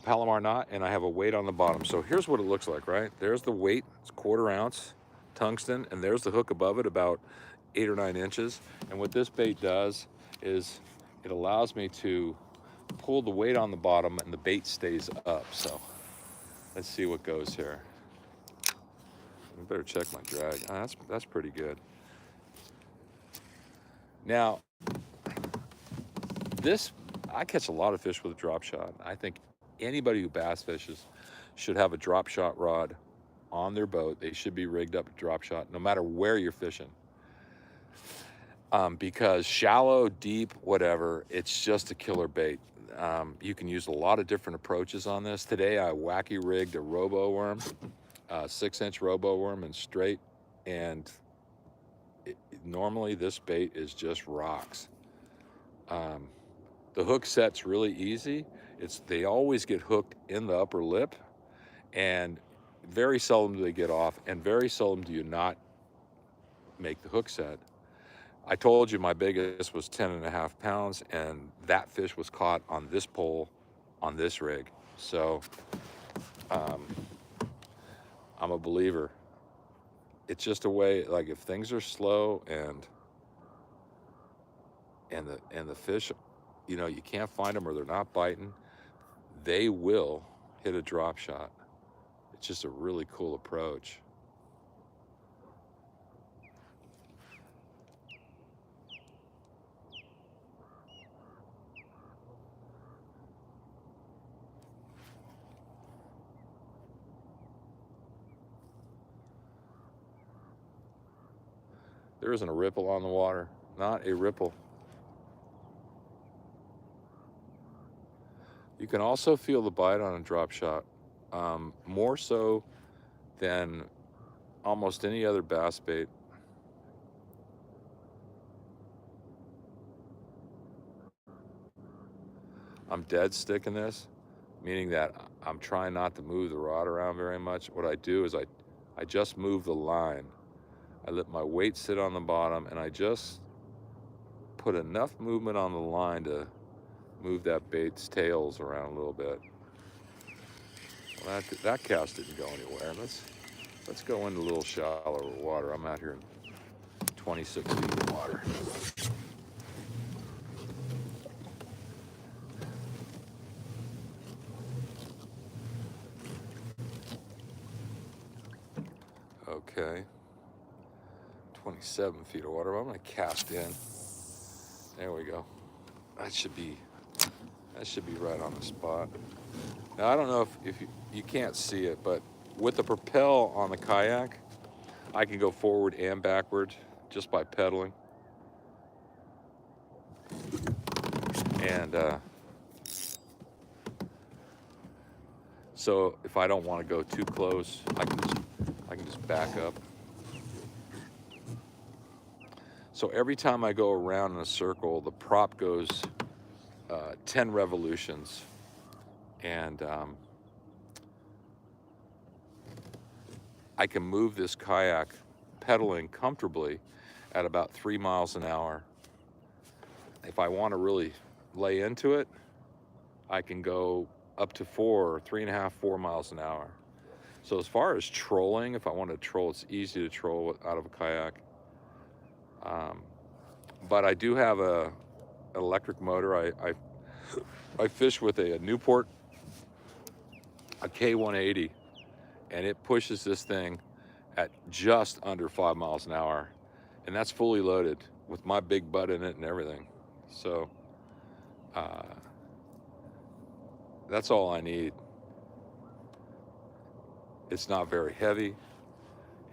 Palomar knot, and I have a weight on the bottom. So here's what it looks like, right? There's the weight, it's 1/4 ounce tungsten, and there's the hook above it, about 8 or 9 inches. And what this bait does is it allows me to pull the weight on the bottom and the bait stays up. So let's see what goes here. I better check my drag. That's pretty good. Now, I catch a lot of fish with a drop shot. I think anybody who bass fishes should have a drop shot rod on their boat. They should be rigged up a drop shot, no matter where you're fishing. Because shallow, deep, whatever, it's just a killer bait. You can use a lot of different approaches on this. Today, I wacky rigged a robo worm, 6-inch robo worm and straight. And normally this bait is just rocks. The hook set's really easy. They always get hooked in the upper lip, and very seldom do they get off, and very seldom do you not make the hook set. I told you my biggest was 10.5 pounds, and that fish was caught on this pole on this rig. So I'm a believer. It's just a way, like, if things are slow and the fish, you can't find them or they're not biting, they will hit a drop shot. It's just a really cool approach. There isn't a ripple on the water, not a ripple. You can also feel the bite on a drop shot, more so than almost any other bass bait. I'm dead sticking this, meaning that I'm trying not to move the rod around very much. What I do is I just move the line. I let my weight sit on the bottom, and I just put enough movement on the line to move that bait's tails around a little bit. Well, that cast didn't go anywhere. Let's go into a little shallower water. I'm out here in 26 feet of water. Okay, 27 feet of water. I'm gonna cast in. There we go. That should be right on the spot. Now I don't know if you can't see it, but with the propel on the kayak, I can go forward and backward just by pedaling. And so if I don't want to go too close, I can just back up. So every time I go around in a circle, the prop goes 10 revolutions. And I can move this kayak pedaling comfortably at about 3 miles an hour. If I want to really lay into it, I can go up to 3.5, 4 miles an hour. So as far as trolling, if I want to troll, it's easy to troll out of a kayak. But I do have an electric motor. I fish with a Newport, a K180, and it pushes this thing at just under 5 miles an hour, and that's fully loaded with my big butt in it and everything. So that's all I need. It's not very heavy,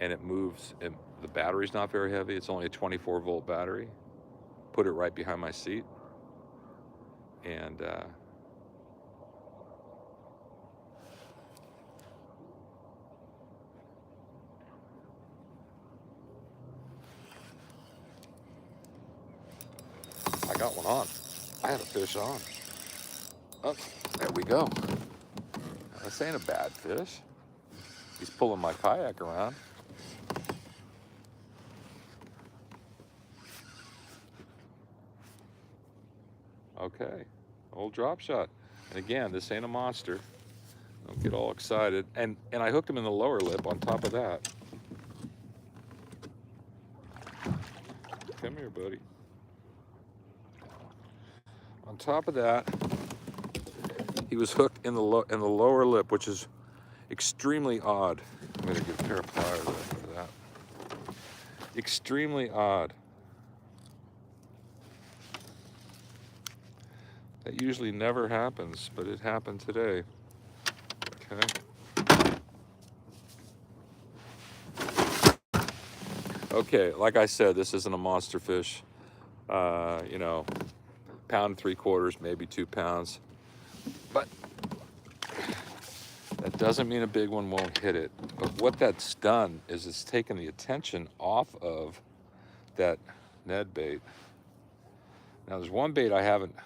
and it moves, and the battery's not very heavy. It's only a 24-volt battery. Put it right behind my seat, and I got one on. I had a fish on. Oh, there we go. This ain't a bad fish. He's pulling my kayak around. Okay, old drop shot. And again, this ain't a monster. Don't get all excited. And I hooked him in the lower lip on top of that. Come here, buddy. On top of that, he was hooked in the lower lip, which is extremely odd. I'm gonna get a pair of pliers for that. Extremely odd. That usually never happens, but it happened today. Okay. Okay, like I said, this isn't a monster fish. You know, 1.75 pounds, maybe 2 pounds. But that doesn't mean a big one won't hit it. But what that's done is it's taken the attention off of that Ned bait. Now there's one bait I haven't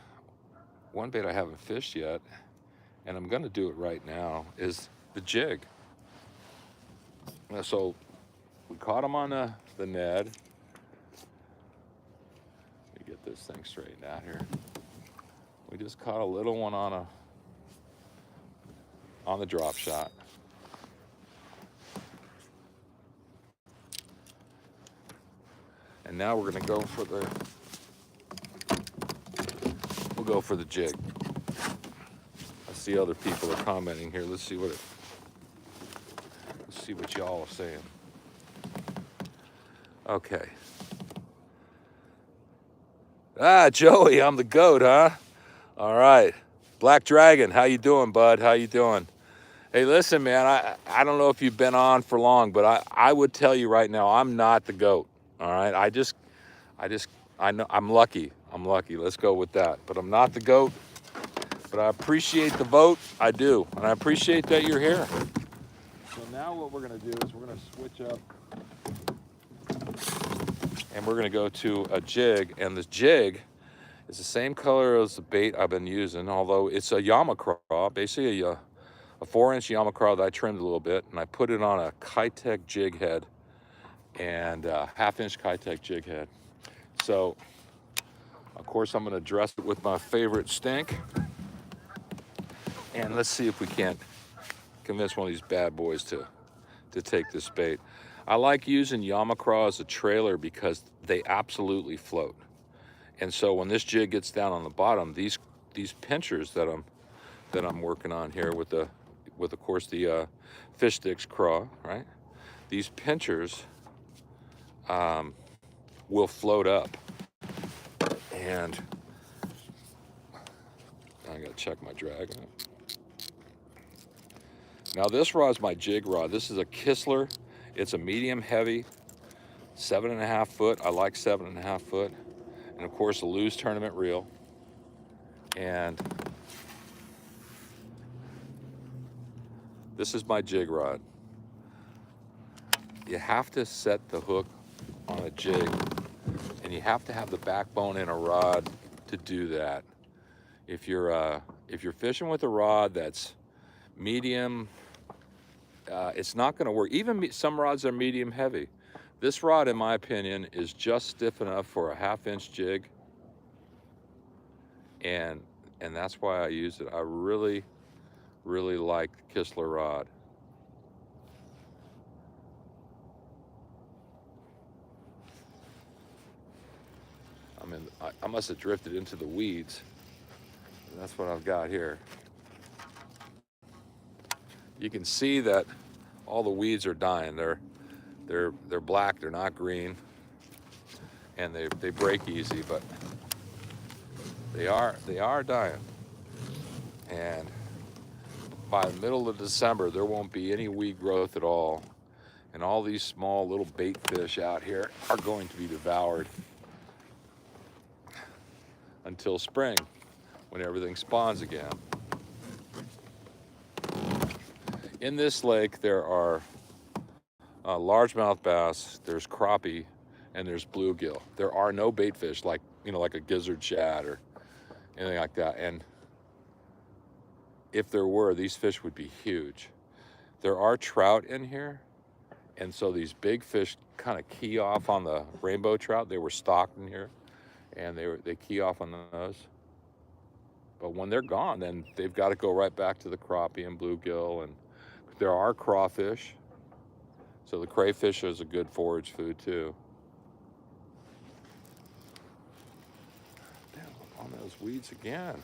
fished yet, and I'm gonna do it right now, is the jig. So we caught him on the Ned. Let me get this thing straightened out here. We just caught a little one on the drop shot. And now we're gonna go for the jig. I see other people are commenting here. Let's see what y'all are saying. Okay. Ah, Joey, I'm the goat, huh? All right. Black Dragon, how you doing, bud? How you doing? Hey, listen, man, I don't know if you've been on for long, but I would tell you right now, I'm not the goat. All right. I know I'm lucky. Let's go with that. But I'm not the goat. But I appreciate the vote. I do. And I appreciate that you're here. So now what we're gonna do is we're gonna switch up. And we're gonna go to a jig, and this jig is the same color as the bait I've been using, although it's a Yamacraw, basically a 4-inch Yamacraw that I trimmed a little bit, and I put it on a Kitech jig head and a 1/2-inch Kitech jig head. So Of course, I'm gonna dress it with my favorite stink. And let's see if we can't convince one of these bad boys to take this bait. I like using Yamacraw as a trailer because they absolutely float. And so when this jig gets down on the bottom, these pinchers that I'm working on here with of course the fish sticks craw, right? These pinchers will float up. And I gotta check my drag on it. Now this rod's my jig rod. This is a Kistler. It's a medium heavy, 7.5 foot. I like 7.5 foot. And of course a Lew's tournament reel. And this is my jig rod. You have to set the hook on a jig, and you have to have the backbone in a rod to do that. If you're fishing with a rod that's medium, it's not going to work. Even some rods are medium heavy. This rod, in my opinion, is just stiff enough for a 1/2 inch jig, and that's why I use it. I really like the Kistler rod. I mean, I must have drifted into the weeds. That's what I've got here. You can see that all the weeds are dying. They're black, they're not green, and they break easy, but they are dying. And by the middle of December, there won't be any weed growth at all, and all these small little bait fish out here are going to be devoured until spring, when everything spawns again. In this lake, there are largemouth bass, there's crappie, and there's bluegill. There are no bait fish like a gizzard shad or anything like that. And if there were, these fish would be huge. There are trout in here, and so these big fish kind of key off on the rainbow trout. They were stocked in here, and they key off on those. But when they're gone, then they've got to go right back to the crappie and bluegill. And there are crawfish, so the crayfish is a good forage food too. Damn, on those weeds again.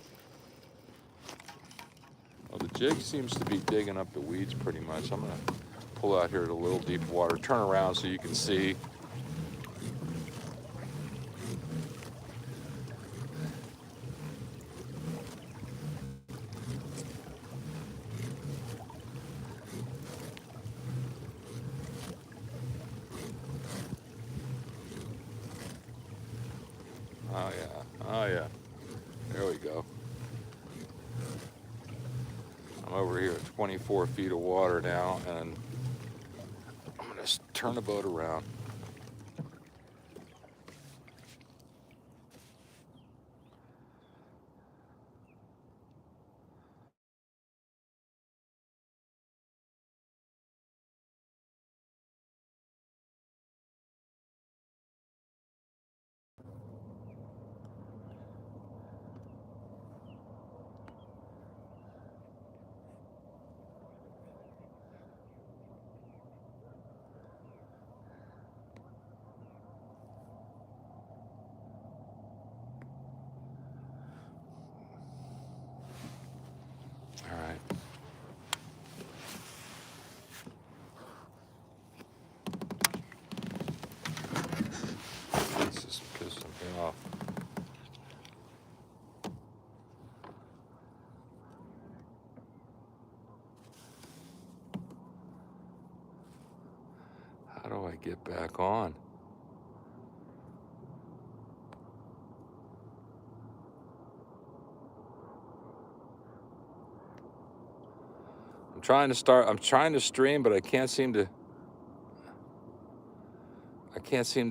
Well, the jig seems to be digging up the weeds pretty much. I'm gonna pull out here to a little deep water, turn around so you can see. Oh yeah, there we go. I'm over here at 24 feet of water now, and I'm gonna turn the boat around. All right. This is pissing me off. How do I get back on? I'm trying to stream, but I can't seem to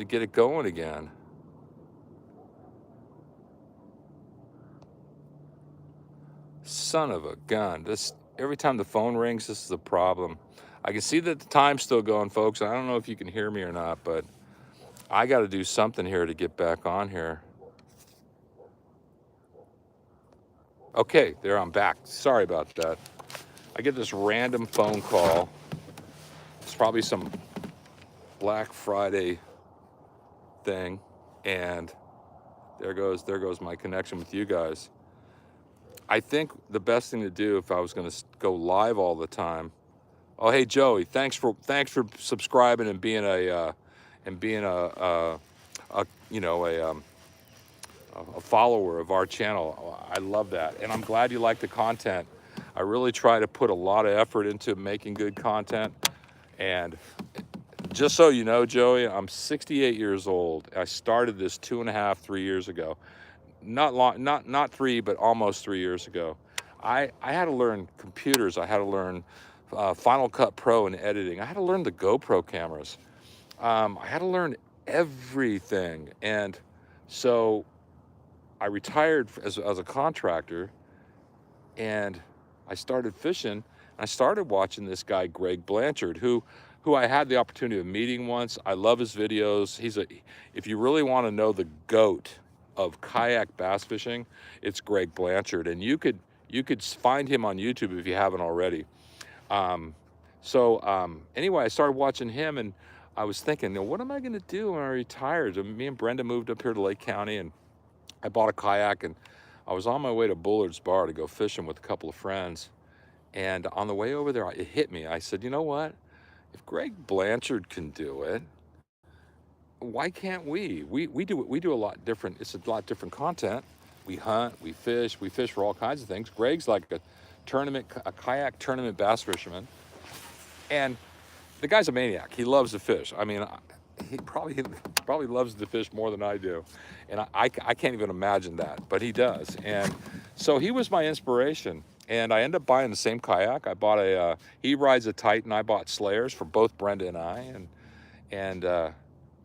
get it going again. Son of a gun. Every time the phone rings, this is a problem. I can see that the time's still going, folks. I don't know if you can hear me or not, but I got to do something here to get back on here. Okay, there, I'm back. Sorry about that. I get this random phone call. It's probably some Black Friday thing, and there goes my connection with you guys. I think the best thing to do if I was going to go live all the time. Oh, hey Joey, thanks for subscribing and being a you know a follower of our channel. I love that, and I'm glad you like the content. I really try to put a lot of effort into making good content, and just so you know, Joey, I'm 68 years old. I started this 2.5, 3 years ago. Not long, not 3, but almost 3 years ago. I had to learn computers. I had to learn Final Cut Pro and editing. I had to learn the GoPro cameras. I had to learn everything, and so I retired as a contractor, and I started fishing. I started watching this guy, Greg Blanchard, who I had the opportunity of meeting once. I love his videos. If you really want to know the GOAT of kayak bass fishing, it's Greg Blanchard, and you could find him on YouTube if you haven't already. Anyway, I started watching him, and I was thinking, now, what am I going to do when I retire? And me and Brenda moved up here to Lake County, and I bought a kayak, and I was on my way to Bullard's Bar to go fishing with a couple of friends. And on the way over there, it hit me. I said, you know what? If Greg Blanchard can do it, why can't we? We do a lot different. It's a lot different content. We hunt, we fish for all kinds of things. Greg's like a kayak tournament bass fisherman, and the guy's a maniac. He loves to fish. I mean, he probably loves to fish more than I do, and I can't even imagine that, but he does. And so he was my inspiration, and I ended up buying the same kayak. I bought he rides a Titan. I bought Slayers for both Brenda and I, and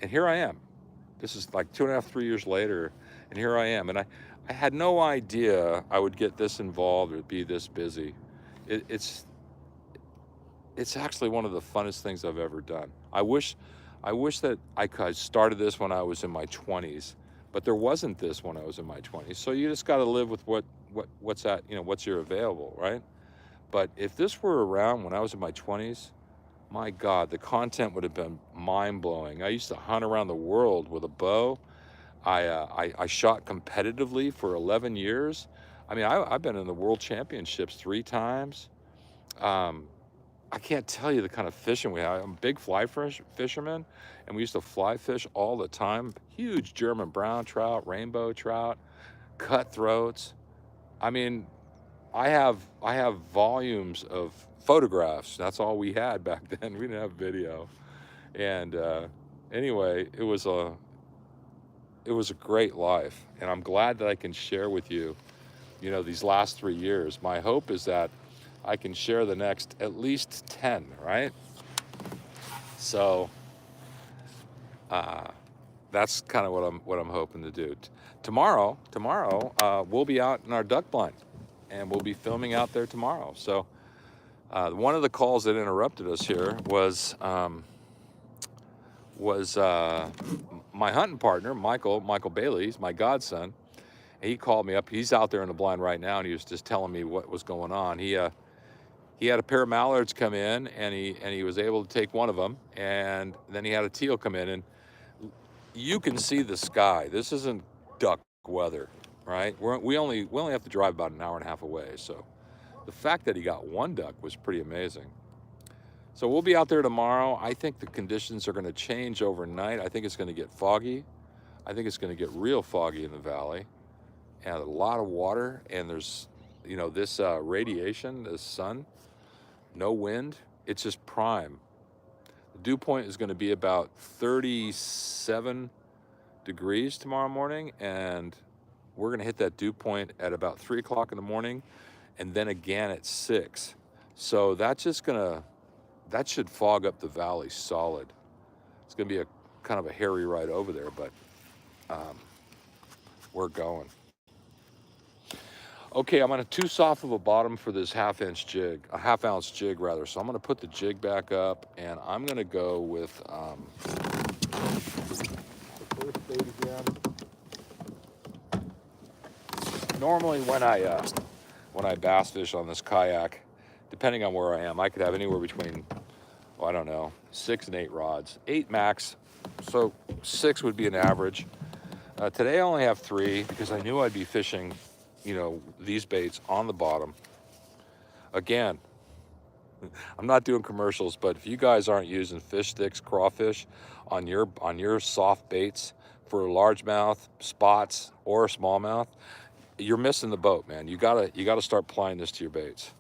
here I am. This is like 2.5, 3 years later, and here I am. And I had no idea I would get this involved or be this busy. It's actually one of the funnest things I've ever done. I wish that I could started this when I was in my 20s, but there wasn't this when I was in my 20s. So you just got to live with what's at, what's your available, right? But if this were around when I was in my 20s, my God, the content would have been mind-blowing. I used to hunt around the world with a bow. I shot competitively for 11 years. I mean, I've been in the world championships 3 times. I can't tell you the kind of fishing we have. I'm a big fly fisherman, and we used to fly fish all the time. Huge German brown trout, rainbow trout, cutthroats. I mean, I have volumes of photographs. That's all we had back then. We didn't have video. And anyway, it was a great life, and I'm glad that I can share with you, these last 3 years. My hope is that I can share the next at least 10, right? So that's kind of what I'm hoping to do. Tomorrow, we'll be out in our duck blind, and we'll be filming out there tomorrow. So one of the calls that interrupted us here was my hunting partner, Michael Bailey. He's my godson. He called me up. He's out there in the blind right now, and he was just telling me what was going on. He had a pair of mallards come in, and he was able to take one of them, and then he had a teal come in, and you can see the sky. This isn't duck weather, right? We only have to drive about an hour and a half away. So the fact that he got one duck was pretty amazing. So we'll be out there tomorrow. I think the conditions are going to change overnight. I think it's going to get foggy. I think it's going to get real foggy in the valley, and a lot of water, and there's, this radiation, the sun, no wind. It's just prime. The dew point is going to be about 37 degrees tomorrow morning, and we're going to hit that dew point at about 3 o'clock in the morning, and then again at 6. So that should fog up the valley solid. It's going to be a kind of a hairy ride over there, but we're going. Okay, I'm on too soft of a bottom for this a half-ounce jig rather. So I'm going to put the jig back up, and I'm going to go with the first bait again. Normally when I when I bass fish on this kayak, depending on where I am, I could have anywhere between, oh, I don't know, 6 and 8 rods, 8 max. So 6 would be an average. Today I only have 3 because I knew I'd be fishing, you know, these baits on the bottom. Again, I'm not doing commercials, but if you guys aren't using fish sticks, crawfish on your soft baits for largemouth, spots, or smallmouth, you're missing the boat, man. You gotta start applying this to your baits.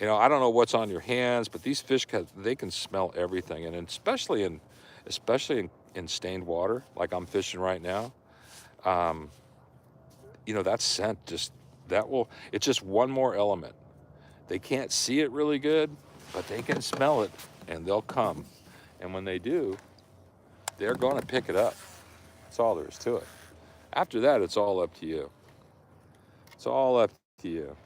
You know, I don't know what's on your hands, but these fish they can smell everything, and especially in stained water, like I'm fishing right now. You know, that scent it's just one more element. They can't see it really good, but they can smell it, and they'll come. And when they do, they're going to pick it up. That's all there is to it. After that, it's all up to you. It's all up to you.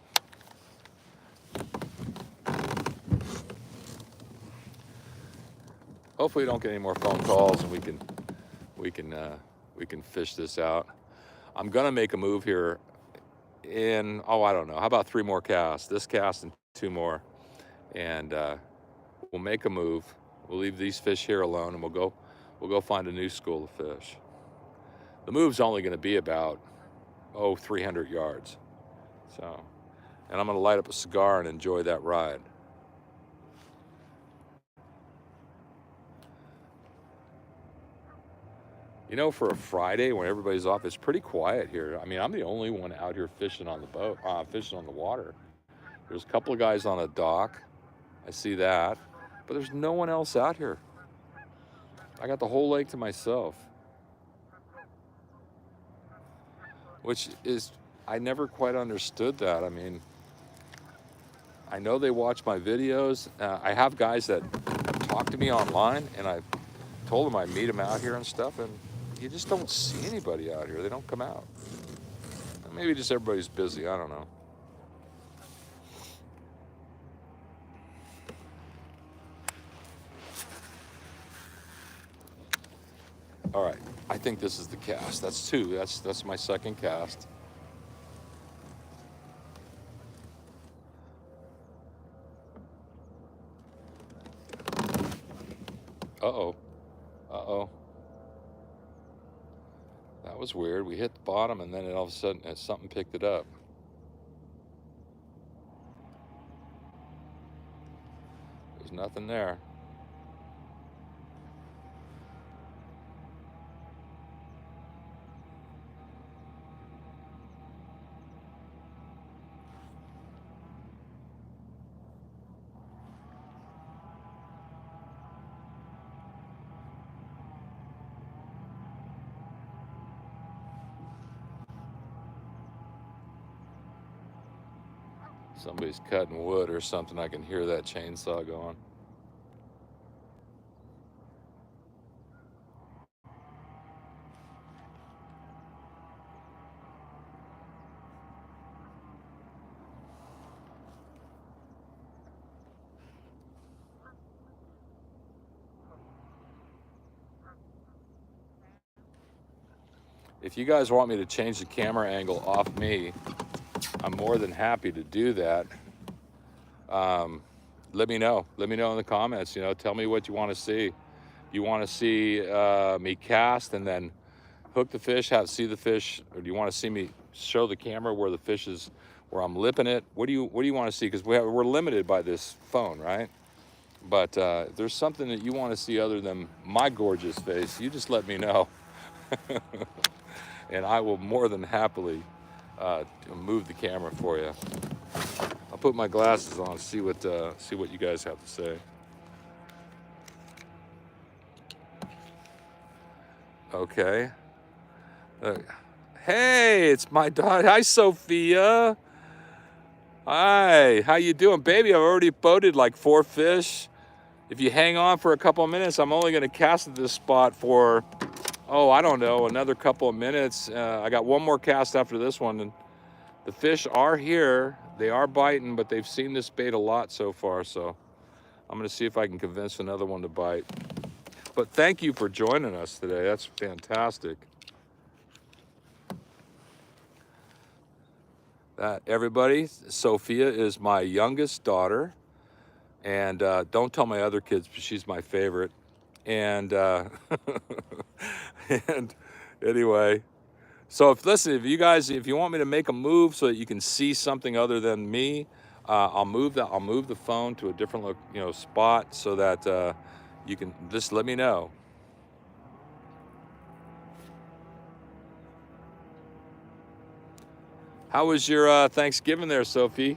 Hopefully, we don't get any more phone calls, and we can fish this out. I'm gonna make a move here in, oh, I don't know, how about 3 more casts? This cast and 2 more, and we'll make a move. We'll leave these fish here alone, and we'll go find a new school of fish. The move's only going to be about 300 yards. So, and I'm going to light up a cigar and enjoy that ride. You know, for a Friday when everybody's off, it's pretty quiet here. I mean, I'm the only one out here fishing on the boat, fishing on the water. There's a couple of guys on a dock. I see that, but there's no one else out here. I got the whole lake to myself, which is, I never quite understood that. I mean, I know they watch my videos. I have guys that talk to me online, and I told them I'd meet them out here and stuff, and you just don't see anybody out here. They don't come out. Maybe just everybody's busy. I don't know. All right, I think this is the cast. That's 2. That's my second cast. Uh-oh. Uh-oh. That was weird. We hit the bottom, and then all of a sudden something picked it up. There's nothing there. Somebody's cutting wood or something. I can hear that chainsaw going. If you guys want me to change the camera angle off me, I'm more than happy to do that. Let me know. Let me know in the comments. You know, tell me what you want to see. You want to see me cast and then hook the fish, see the fish, or do you want to see me show the camera where the fish is, where I'm lipping it? What do you want to see? Because we're limited by this phone, right? But if there's something that you want to see other than my gorgeous face, you just let me know. And I will more than happily move the camera for you. I'll put my glasses on, see what you guys have to say. Okay. Hey, it's my daughter. Hi, Sophia. Hi, how you doing, baby? I've already boated like 4 fish. If you hang on for a couple of minutes, I'm only going to cast at this spot for, I don't know, another couple of minutes. I got one more cast after this one, and the fish are here. They are biting, but they've seen this bait a lot so far, so I'm going to see if I can convince another one to bite. But thank you for joining us today. That's fantastic. Everybody, Sophia is my youngest daughter, and don't tell my other kids, but she's my favorite. And and anyway, so if you guys, if you want me to make a move so that you can see something other than me, I'll move the phone to a different spot so that you can just let me know. How was your Thanksgiving there, Sophie?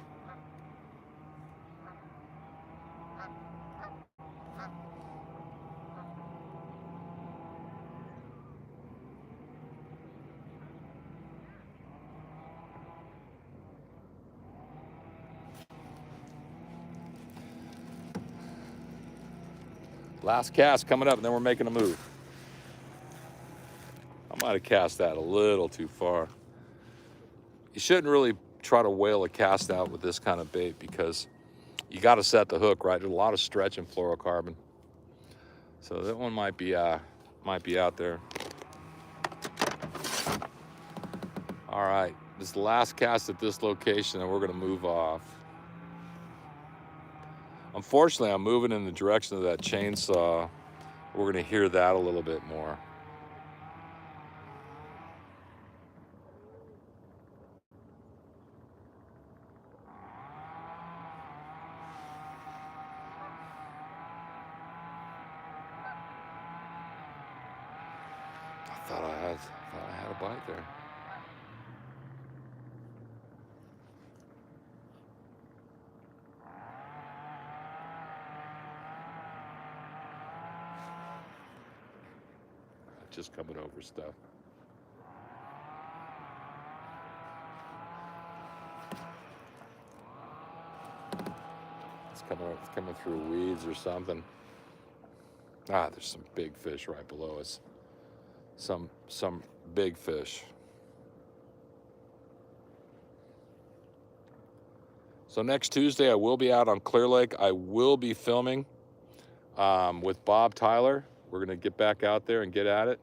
Last cast coming up, and then we're making a move. I might have cast that a little too far. You shouldn't really try to whale a cast out with this kind of bait because you got to set the hook right. There's a lot of stretch in fluorocarbon, so that one might be out there. All right, this is the last cast at this location, and we're going to move off. Unfortunately, I'm moving in the direction of that chainsaw. We're going to hear that a little bit more. I thought I had a bite there. Just coming over stuff. It's coming through weeds or something. Ah, there's some big fish right below us. Some big fish. So next Tuesday I will be out on Clear Lake. I will be filming with Bob Tyler. We're gonna get back out there and get at it.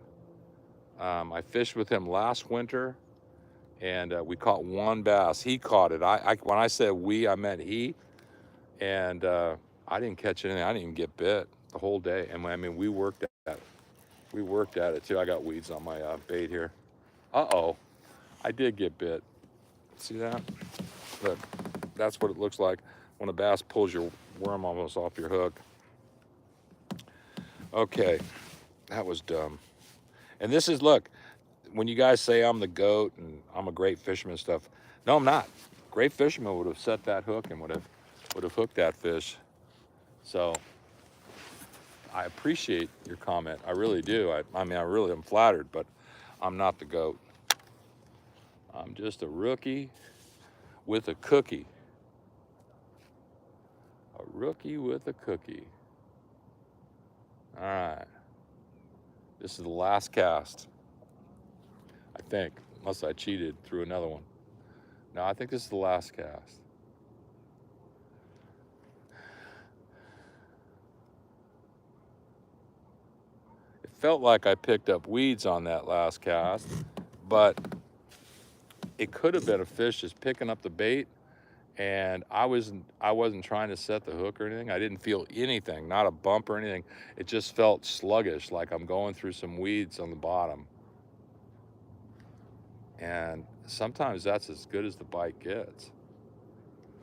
I fished with him last winter, and we caught one bass. He caught it. When I said we, I meant he. And I didn't catch anything. I didn't even get bit the whole day. And I mean, we worked at it. We worked at it too. I got weeds on my bait here. Uh-oh, I did get bit. See that? Look, that's what it looks like when a bass pulls your worm almost off your hook. Okay, that was dumb. And this is, look, when you guys say I'm the goat and I'm a great fisherman and stuff, no, I'm not. Great fisherman would have set that hook and would have hooked that fish. So I appreciate your comment. I really do. I mean, I really am flattered, but I'm not the GOAT. I'm just a rookie with a cookie. A rookie with a cookie. All right. This is the last cast, I think, unless I cheated through another one. No, I think this is the last cast. It felt like I picked up weeds on that last cast, but it could have been a fish just picking up the bait, and I wasn't trying to set the hook or anything. I didn't feel anything, not a bump or anything. It just felt sluggish, like I'm going through some weeds on the bottom. And sometimes that's as good as the bite gets.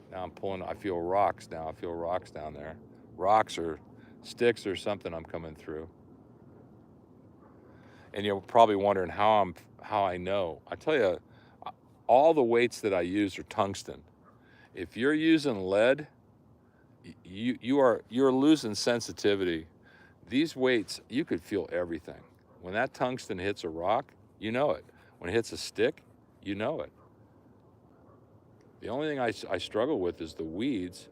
Now I'm pulling, I feel rocks now. I feel rocks down there. Rocks or sticks or something I'm coming through. And you're probably wondering how I know. I tell you, all the weights that I use are tungsten. If you're using lead, you're losing sensitivity. These weights, you could feel everything. When that tungsten hits a rock, you know it. When it hits a stick, you know it. The only thing I struggle with is the weeds,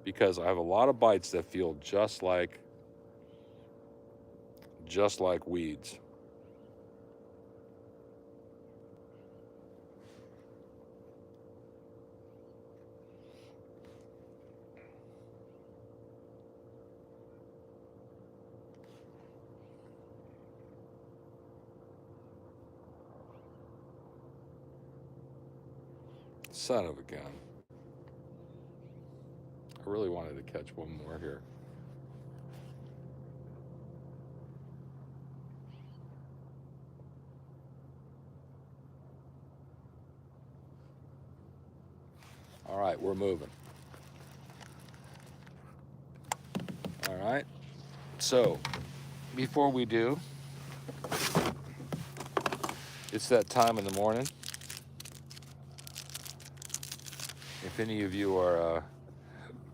because I have a lot of bites that feel just like weeds. Son of a gun. I really wanted to catch one more here. All right, we're moving. All right, so before we do, it's that time in the morning. If any of you are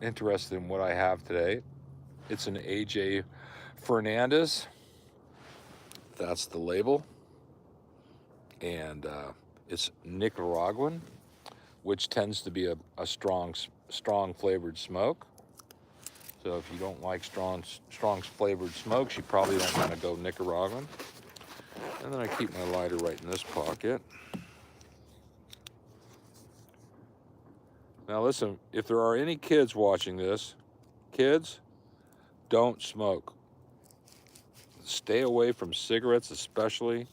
interested in what I have today, it's an AJ Fernandez. That's the label. And it's Nicaraguan, which tends to be a strong flavored smoke. So if you don't like strong flavored smokes, you probably don't want to go Nicaraguan. And then I keep my lighter right in this pocket. Now listen, if there are any kids watching this, kids, don't smoke. Stay away from cigarettes especially.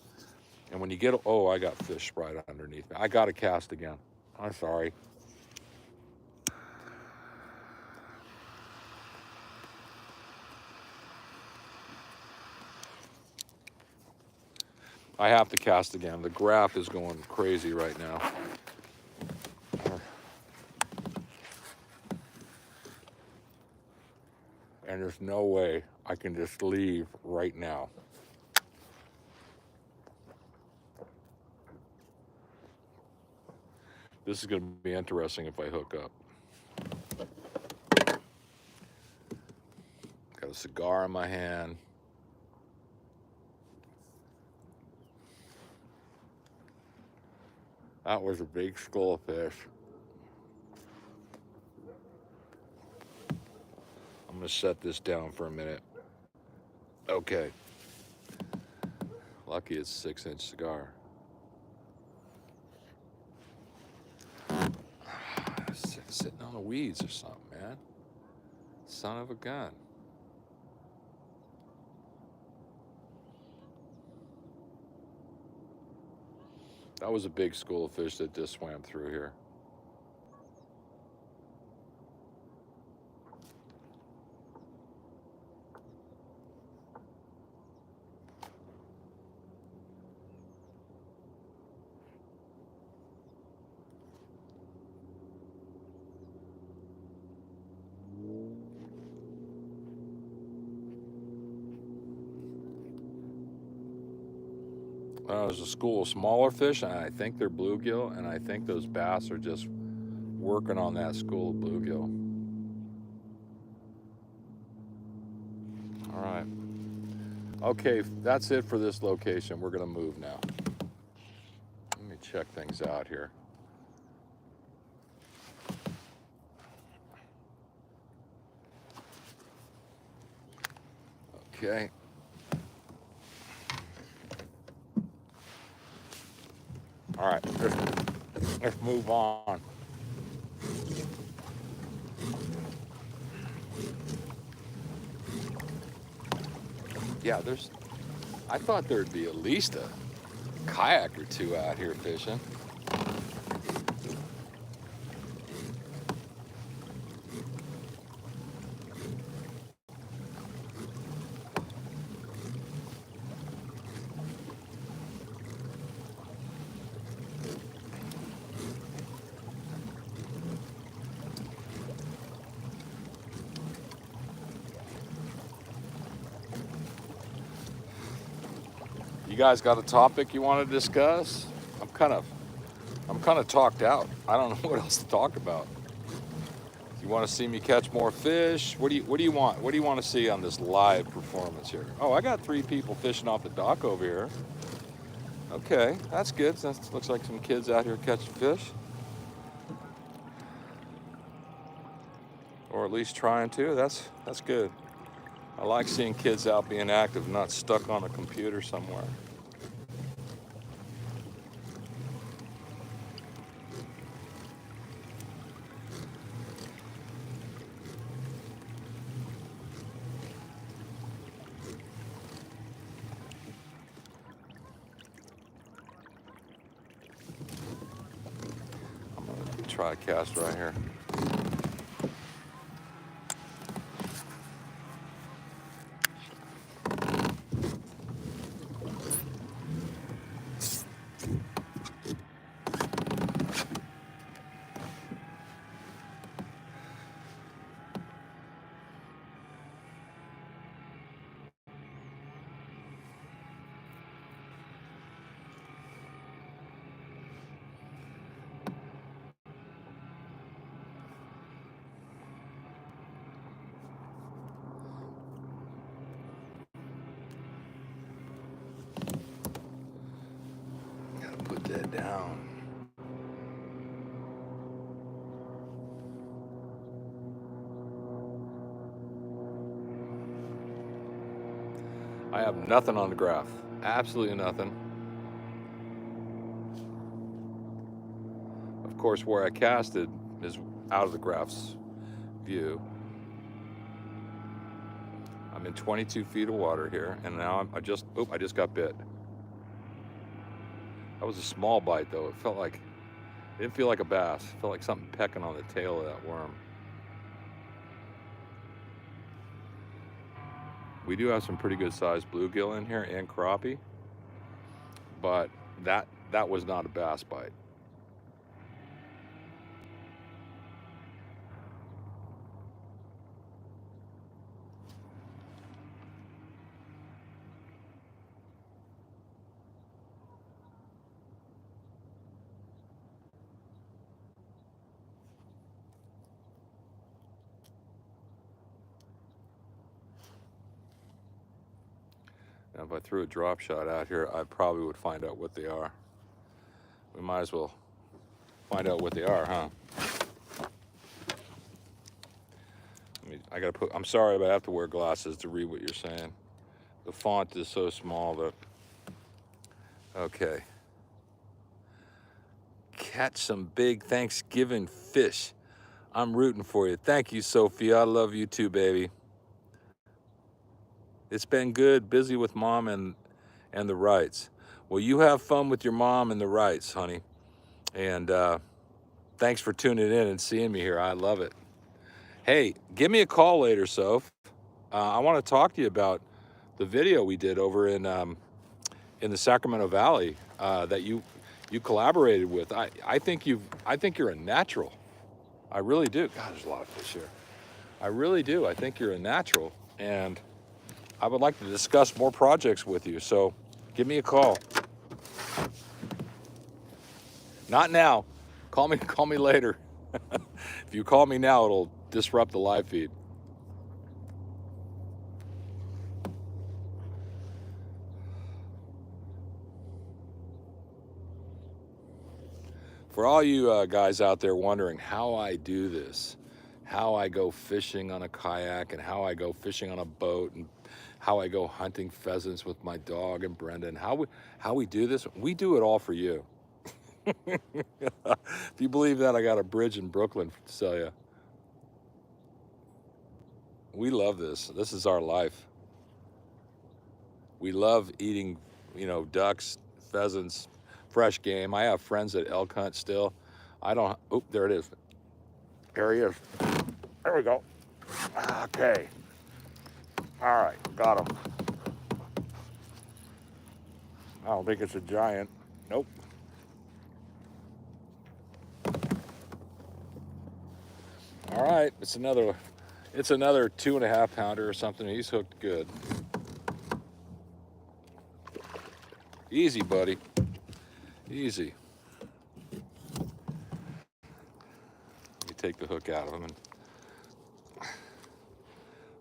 And when you get, oh, I got fish right underneath me. I got to cast again. I'm sorry. I have to cast again. The graph is going crazy right now. And there's no way I can just leave right now. This is going to be interesting if I hook up. Got a cigar in my hand. That was a big school of fish. I'm going to set this down for a minute. Okay. Lucky it's a 6-inch cigar. Sitting on the weeds or something, man. Son of a gun. That was a big school of fish that just swam through here. There's a school of smaller fish, and I think they're bluegill, and I think those bass are just working on that school of bluegill. All right. Okay, that's it for this location. We're going to move now. Let me check things out here. Okay. All right, let's move on. Yeah, I thought there'd be at least a kayak or two out here fishing. You guys got a topic you want to discuss? I'm kind of talked out. I don't know what else to talk about. You want to see me catch more fish? What do you want? What do you want to see on this live performance here? Oh, I got 3 people fishing off the dock over here. Okay, that's good. That looks like some kids out here catching fish. Or at least trying to. That's good. I like seeing kids out being active, not stuck on a computer somewhere. try a cast right here. Gotta put that down. I have nothing on the graph. Absolutely nothing. Of course, where I casted is out of the graph's view. I'm in 22 feet of water here, and now I just got bit. That was a small bite, though. It didn't feel like a bass. It felt like something pecking on the tail of that worm. We do have some pretty good sized bluegill in here and crappie, but that was not a bass bite. Now, if I threw a drop shot out here, I probably would find out what they are. We might as well find out what they are, huh? I'm sorry, but I have to wear glasses to read what you're saying. The font is so small that, okay. Catch some big Thanksgiving fish. I'm rooting for you. Thank you, Sophia. I love you too, baby. It's been good, busy with mom and the rights. Well, you have fun with your mom and the rights, honey. And thanks for tuning in and seeing me here. I love it. Hey, give me a call later, Soph. I want to talk to you about the video we did over in the Sacramento Valley that you collaborated with. I think you're a natural. I really do. God, there's a lot of fish here. I really do. I think you're a natural, and I would like to discuss more projects with you. So give me a call. Not now. Call me later. If you call me now, it'll disrupt the live feed. For all you guys out there wondering how I do this, how I go fishing on a kayak and how I go fishing on a boat and how I go hunting pheasants with my dog and Brenda and how we do this, we do it all for you. If you believe that, I got a bridge in Brooklyn to sell you. We love this. This is our life. We love eating, ducks, pheasants, fresh game. I have friends that elk hunt still. There it is. There he is. There we go. Okay. All right, got him. I don't think it's a giant. Nope. All right, it's another 2.5 pounder or something. He's hooked good. Easy, buddy. Easy. Let me take the hook out of him.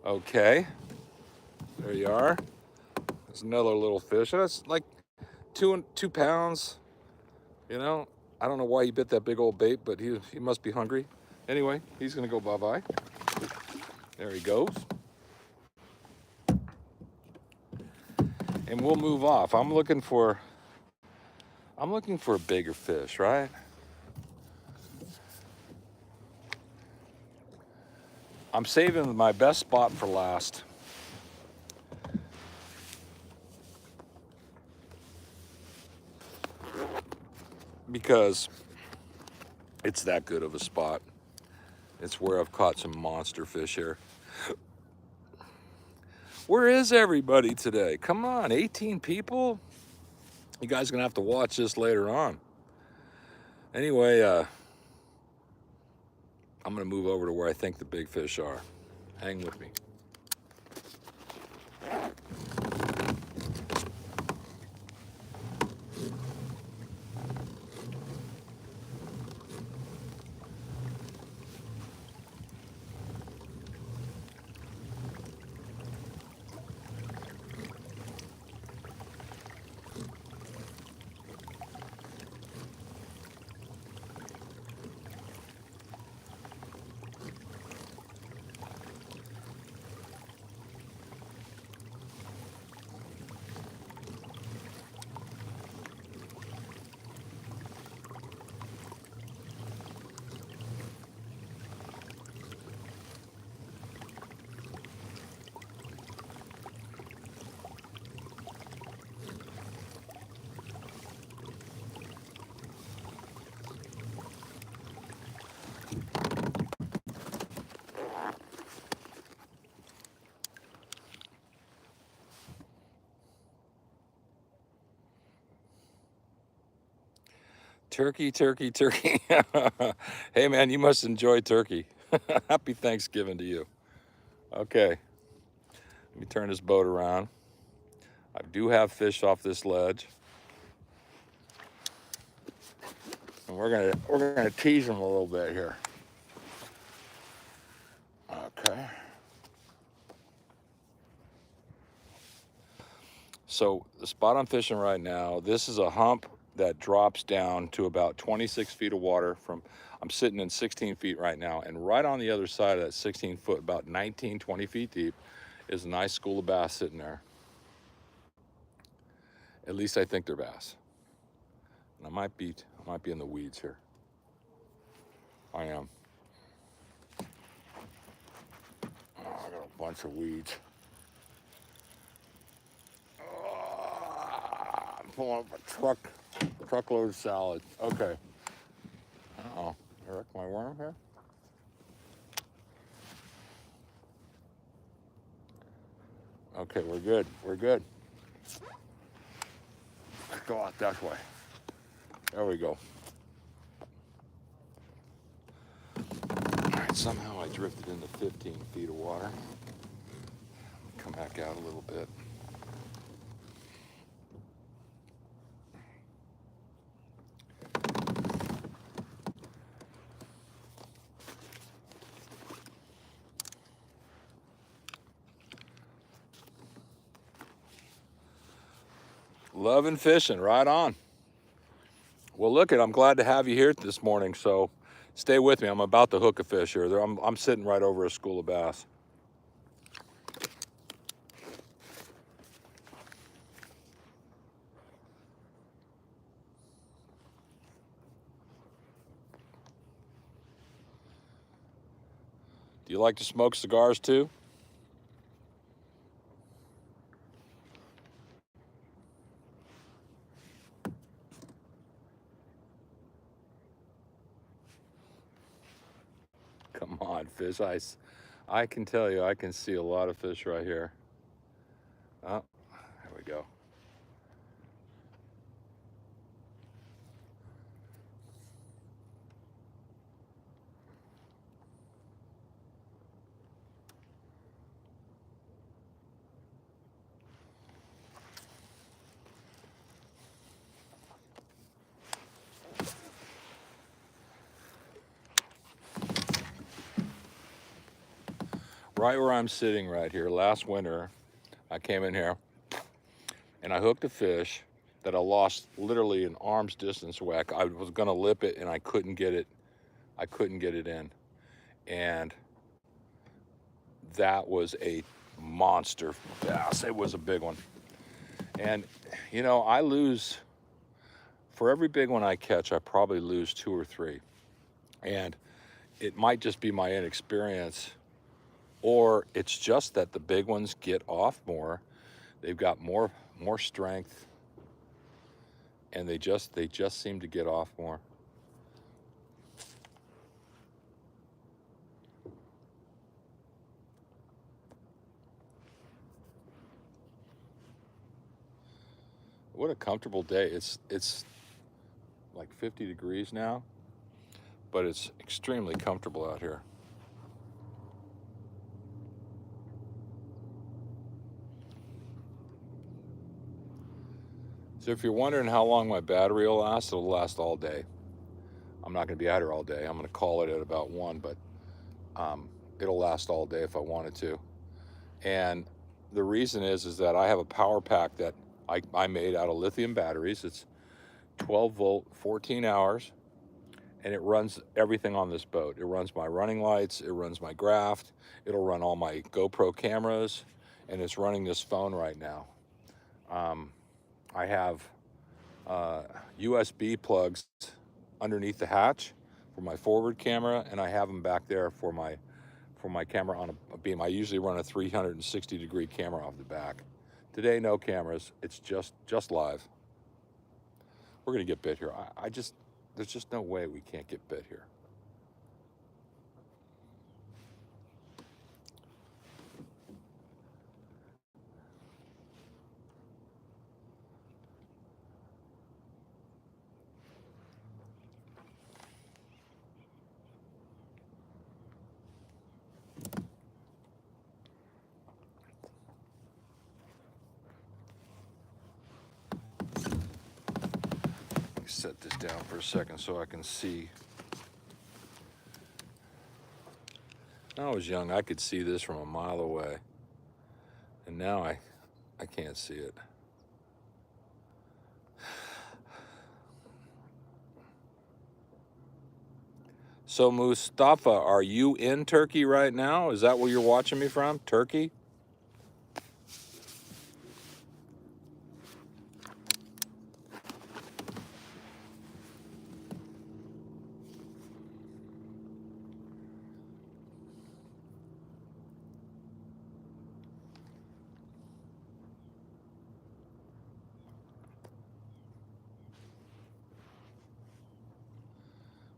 Okay. There you are. There's another little fish. That's like 2 pounds. I don't know why he bit that big old bait, but he must be hungry. Anyway, he's gonna go bye-bye. There he goes. And we'll move off. I'm looking for a bigger fish, right? I'm saving my best spot for last. Because It's that good of a spot. It's where I've caught some monster fish here. Where is everybody today? Come on, 18 people? You guys are gonna have to watch this later on. Anyway, I'm gonna move over to where I think the big fish are. Hang with me. Turkey, turkey, turkey. Hey man, you must enjoy turkey. Happy Thanksgiving to you. Okay, let me turn this boat around. I do have fish off this ledge. And we're gonna tease them a little bit here. Okay. So the spot I'm fishing right now, this is a hump that drops down to about 26 feet of water from, I'm sitting in 16 feet right now, and right on the other side of that 16 foot, about 19, 20 feet deep, is a nice school of bass sitting there. At least I think they're bass. And I might be in the weeds here. I am. Oh, I got a bunch of weeds. Oh, I'm pulling up a truckload of salad. Okay. Uh-oh. I wrecked my worm here. Okay, we're good. We're good. Let's go out that way. There we go. All right, somehow I drifted into 15 feet of water. Come back out a little bit. Loving fishing, right on. Well, look I'm glad to have you here this morning, so stay with me. I'm about to hook a fish here. I'm sitting right over a school of bass. Do you like to smoke cigars too? Come on, fish. I can tell you, I can see a lot of fish right here. Oh, there we go. Right where I'm sitting right here, last winter, I came in here and I hooked a fish that I lost literally an arm's distance whack. I was gonna lip it and I couldn't get it in. And that was a monster bass. It was a big one. And you know, for every big one I catch, I probably lose 2 or 3. And it might just be my inexperience, or it's just that the big ones get off more. They've got more strength, and they just seem to get off more. what a comfortable day. It's like 50 degrees now, but it's extremely comfortable out here. So if you're wondering how long my battery will last, it'll last all day. I'm not going to be out here all day. I'm going to call it at about 1, but it'll last all day if I wanted to. And the reason is that I have a power pack that I made out of lithium batteries. It's 12 volt, 14 hours, and it runs everything on this boat. It runs my running lights, it runs my Graft, it'll run all my GoPro cameras, and it's running this phone right now. I have USB plugs underneath the hatch for my forward camera, and I have them back there for my camera on a beam. I usually run a 360-degree camera off the back. Today, no cameras. It's just live. We're gonna get bit here. There's just no way we can't get bit here. Set this down for a second so I can see. When I was young, I could see this from a mile away, and now I can't see it. So Mustafa, are you in Turkey right now? Is that where you're watching me from? Turkey?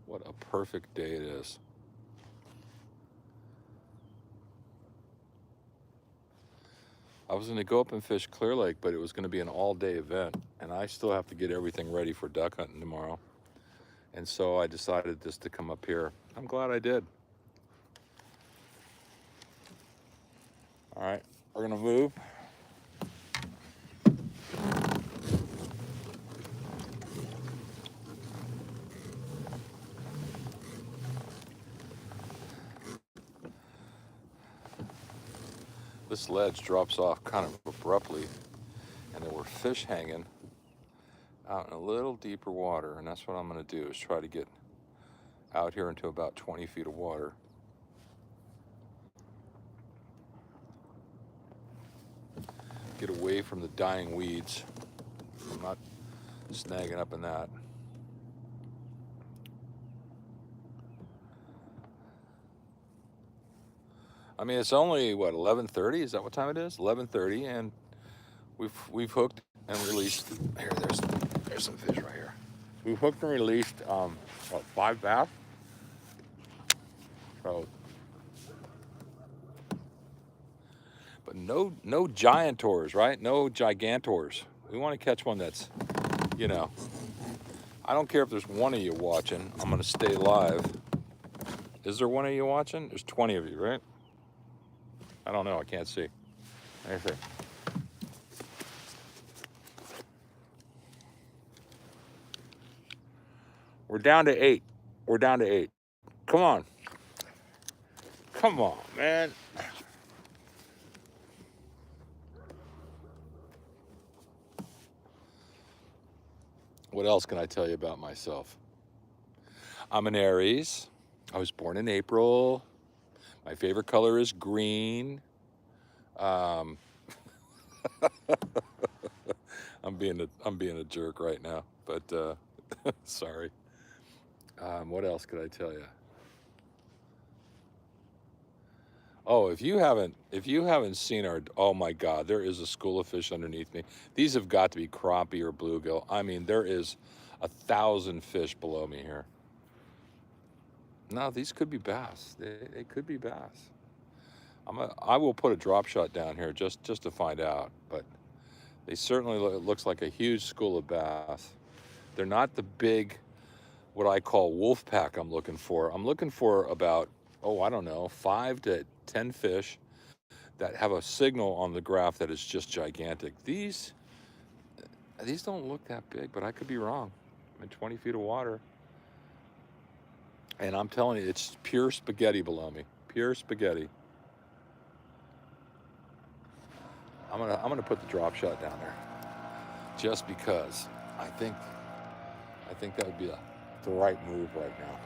What a perfect day it is. I was going to go up and fish Clear Lake, but it was going to be an all-day event, and I still have to get everything ready for duck hunting tomorrow. And so I decided just to come up here. I'm glad I did. All right, we're going to move. This ledge drops off kind of abruptly, and there were fish hanging out in a little deeper water, and that's what I'm going to do, is try to get out here into about 20 feet of water. Get away from the dying weeds. I'm not snagging up in that. I mean, it's only, what, 11:30? Is that what time it is? 11:30, and we've hooked and released. Here, there's some fish right here. We've hooked and released, 5 bass. So, but no giantors, right? No gigantors. We want to catch one that's, you know, I don't care if there's one of you watching. I'm gonna stay live. Is there one of you watching? There's 20 of you, right? I don't know. I can't see. Let me see. We're down to 8. We're down to 8. Come on. Come on, man. What else can I tell you about myself? I'm an Aries. I was born in April. My favorite color is green. I'm being a jerk right now, but sorry. What else could I tell you? Oh, if you haven't seen our, oh my God, there is a school of fish underneath me. These have got to be crappie or bluegill. I mean, there is 1,000 fish below me here. No, these could be bass. They could be bass. I will put a drop shot down here just to find out, but They certainly look, it looks like a huge school of bass. They're not the big, what I call wolf pack I'm looking for. I'm looking for about, oh, I don't know, 5 to 10 fish that have a signal on the graph that is just gigantic. These don't look that big, but I could be wrong. I'm in 20 feet of water. And I'm telling you, it's pure spaghetti below me. Pure spaghetti. I'm gonna put the drop shot down there, just because I think that would be the right move right now,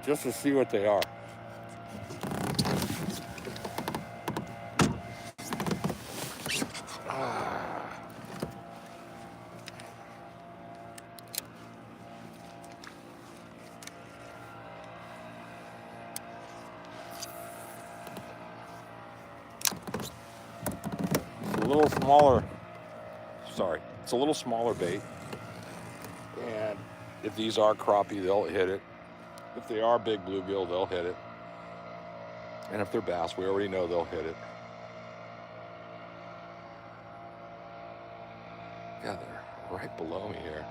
just to see what they are. It's a little smaller. Sorry, it's a little smaller bait. And if these are crappie, they'll hit it. If they are big bluegill, they'll hit it. And if they're bass, we already know they'll hit it. Yeah, they're right below me here.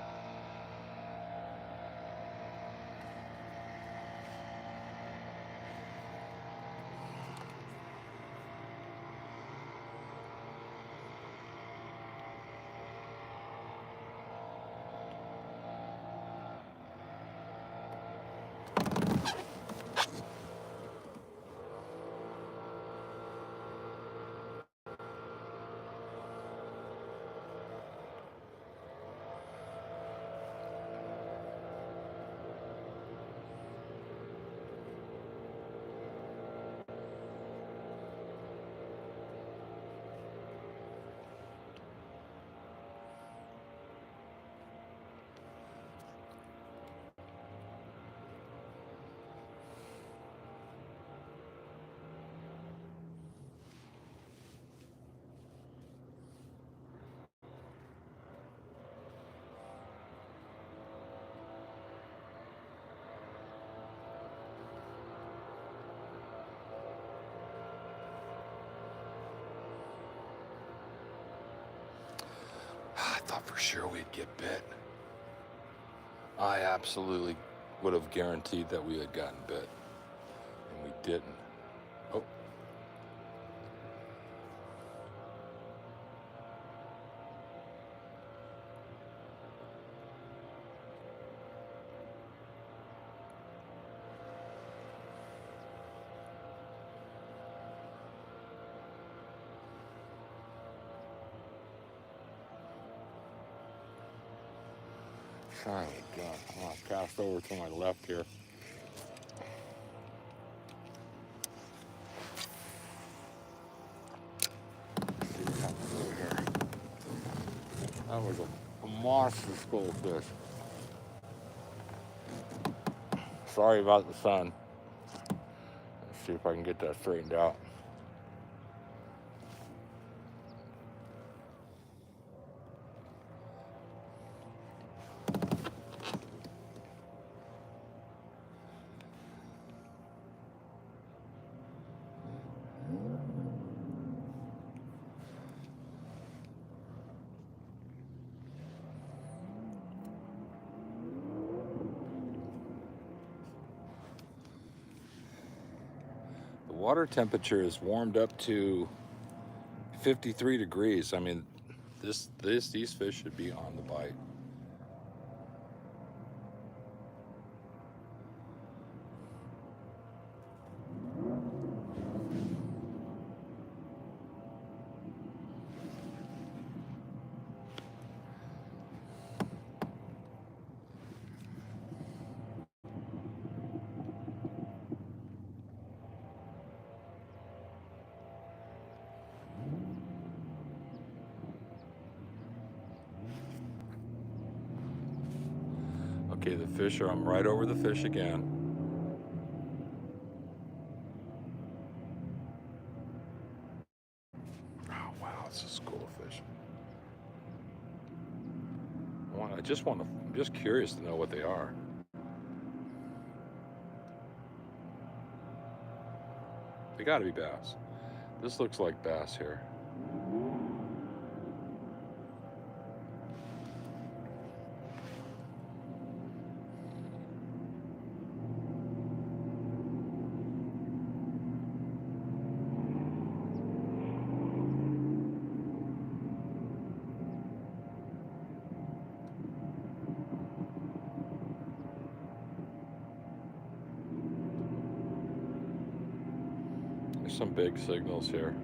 I thought for sure we'd get bit. I absolutely would have guaranteed that we had gotten bit, and we didn't. Oh. Oh my God, I'm gonna cast over to my left here. Let's see what happens over here. That was a monster schoolfish. Sorry about the sun. Let's see if I can get that straightened out. The water temperature is warmed up to 53 degrees. I mean, these fish should be on the bite. Okay, the fish are, I'm right over the fish again. Oh, wow, it's a school of fish. I'm just curious to know what they are. They gotta be bass. This looks like bass here. some big signals here.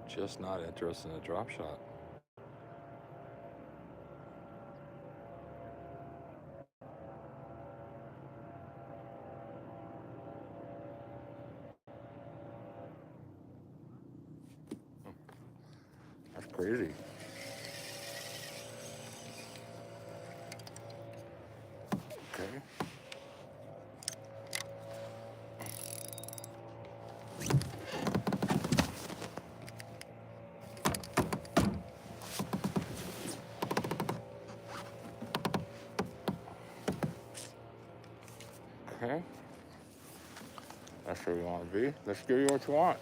Just not interested in a drop shot. That's crazy. Okay. Okay. That's where we want to be. Let's give you what you want.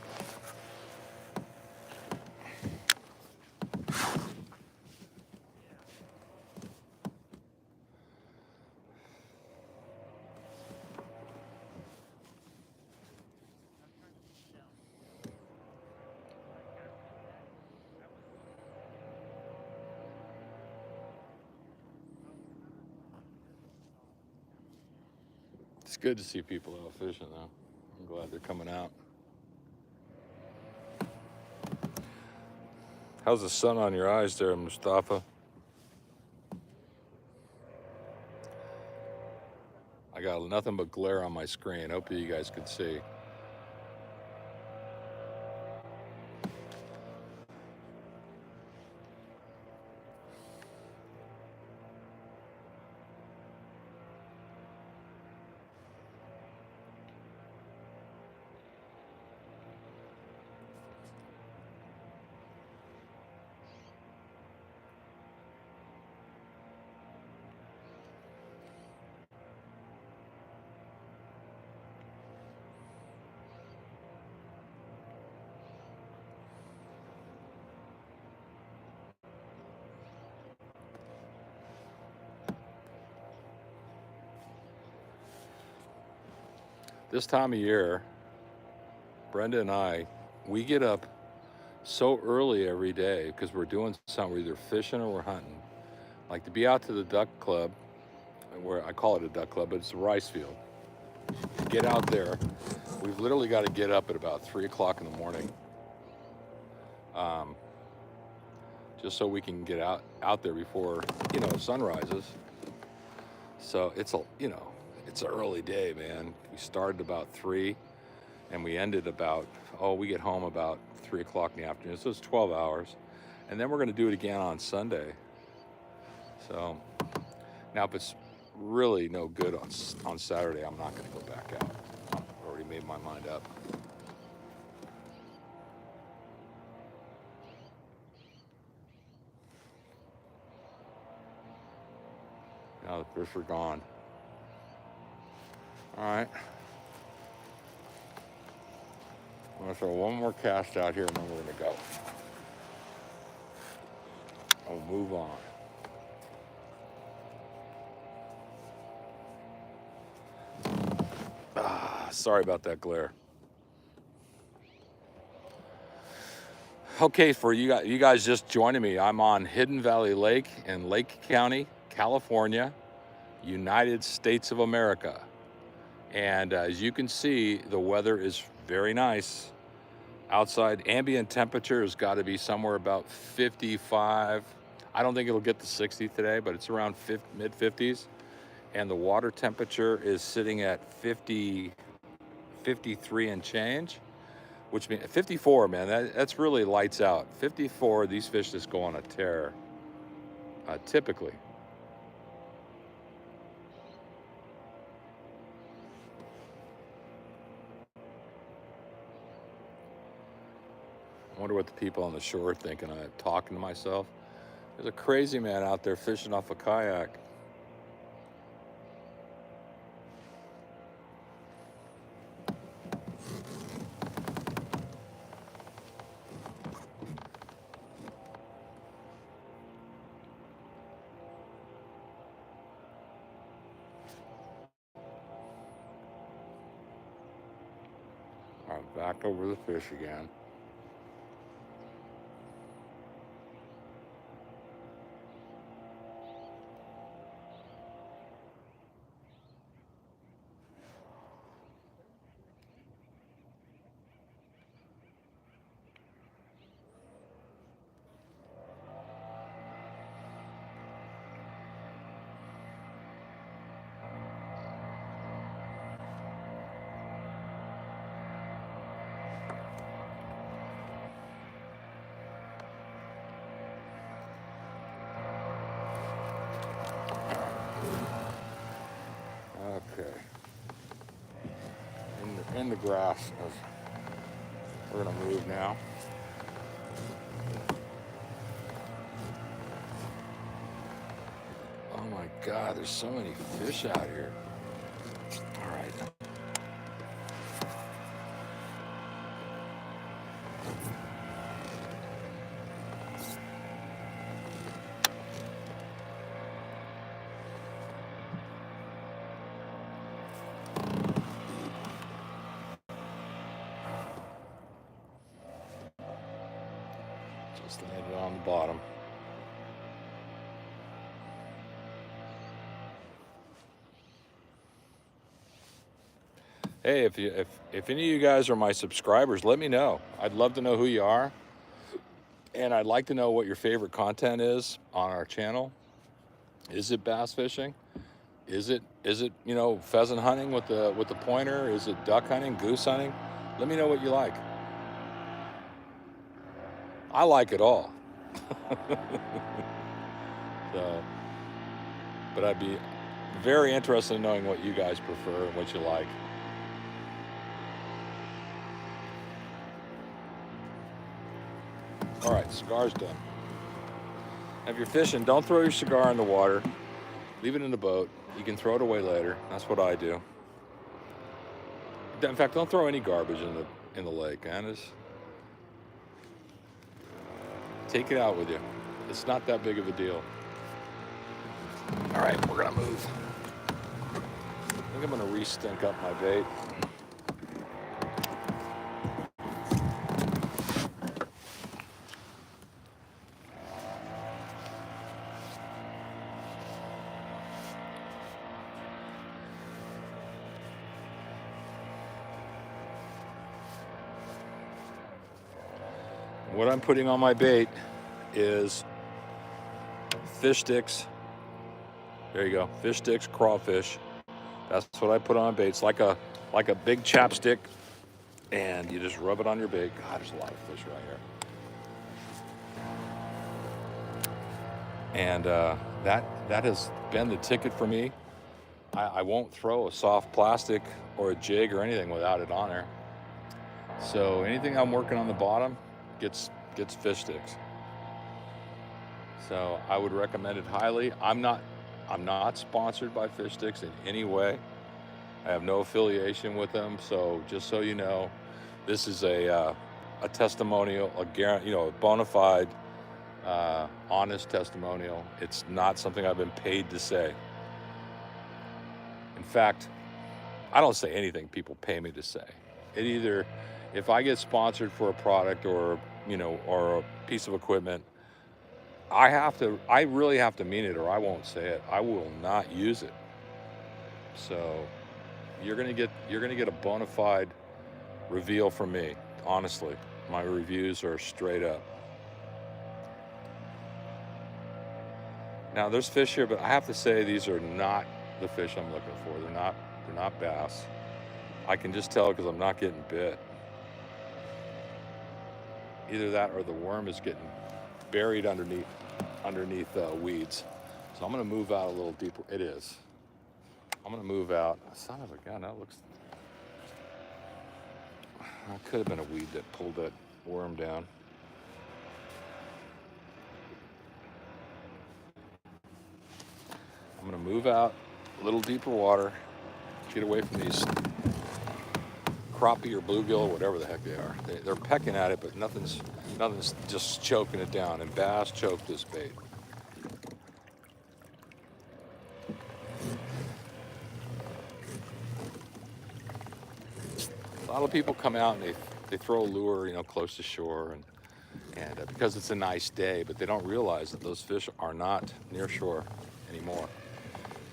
It's good to see people out fishing, though. I'm glad they're coming out. How's the sun on your eyes there, Mustafa? I got nothing but glare on my screen. Hopefully you guys could see. This time of year, Brenda and I, we get up so early every day because we're doing something. We're either fishing or we're hunting. Like to be out to the duck club, where I call it a duck club, but it's a rice field. Get out there. We've literally got to get up at about 3 o'clock in the morning, just so we can get out there before sun rises. So it's it's an early day, man. We started about 3, and we ended about we get home about 3 o'clock in the afternoon. So it's 12 hours, and then we're going to do it again on Sunday. So now, if it's really no good on Saturday, I'm not going to go back out. I've already made my mind up. Now the fish are gone. All right. I'm going to throw one more cast out here, and then we're going to go. I'll move on. Sorry about that glare. Okay, for you guys just joining me, I'm on Hidden Valley Lake in Lake County, California, United States of America. And as you can see, the weather is very nice. Outside ambient temperature has got to be somewhere about 55. I don't think it'll get to 60 today, but it's around mid 50s. And the water temperature is sitting at 53 and change, which means 54, man, that's really lights out. 54, these fish just go on a tear, typically. I wonder what the people on the shore are thinking. I'm talking to myself. There's a crazy man out there fishing off a kayak. Back over the fish again. Okay. In the grass. We're gonna move now. Oh my God, there's so many fish out here. All right. Just landed on the bottom. Hey, if any of you guys are my subscribers, let me know. I'd love to know who you are, and I'd like to know what your favorite content is on our channel. Is it bass fishing? Is it pheasant hunting with the pointer? Is it duck hunting, goose hunting? Let me know what you like. I like it all. So, but I'd be very interested in knowing what you guys prefer and what you like. All right, cigar's done. If you're fishing, don't throw your cigar in the water. Leave it in the boat. You can throw it away later. That's what I do. In fact, don't throw any garbage in the lake, man. Just take it out with you. It's not that big of a deal. All right, we're gonna move. I think I'm gonna re-stink up my bait. What I'm putting on my bait is fish sticks. There you go, fish sticks, crawfish. That's what I put on bait. It's like a big chapstick, and you just rub it on your bait. God, there's a lot of fish right here. And that has been the ticket for me. I won't throw a soft plastic or a jig or anything without it on there. So anything I'm working on the bottom gets fish sticks. So I would recommend it highly. I'm not sponsored by Fish Sticks in any way. I have no affiliation with them. So just so you know, this is a testimonial, a bona fide, honest testimonial. It's not something I've been paid to say. In fact, I don't say anything people pay me to say. It either, if I get sponsored for a product or a piece of equipment, I really have to mean it, or I won't say it. I will not use it. So you're gonna get a bona fide reveal from me. Honestly, my reviews are straight up. Now there's fish here, but I have to say these are not the fish I'm looking for. They're not bass. I can just tell because I'm not getting bit. Either that or the worm is getting buried underneath weeds. So I'm gonna move out a little deeper. It is. I'm gonna move out. Son of a gun, that could have been a weed that pulled that worm down. I'm gonna move out a little deeper water, get away from these crappie or bluegill or whatever the heck they are. They're pecking at it, but nothing's just choking it down. And bass choke this bait. lot of people come out and they throw a lure, you know, close to shore, and because it's a nice day, but they don't realize that those fish are not near shore anymore.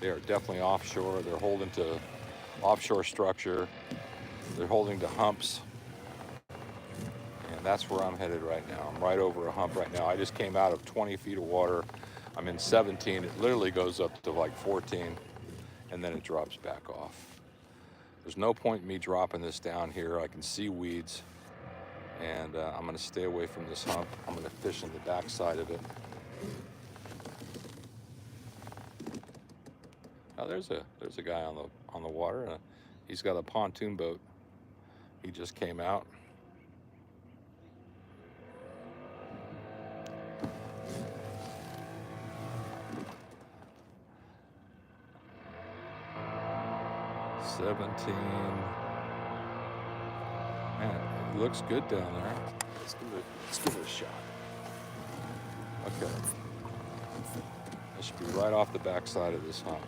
They are definitely offshore. They're holding to offshore structure. They're holding to humps. And that's where I'm headed right now. I'm right over a hump right now. I just came out of 20 feet of water. I'm in 17. It literally goes up to like 14, and then it drops back off. There's no point in me dropping this down here. I can see weeds, and I'm gonna stay away from this hump. I'm gonna fish in the backside of it. Now there's a guy on the water. He's got a pontoon boat. He just came out. $17. Man, it looks good down there. Let's give it a shot. Okay. This should be right off the backside of this hump.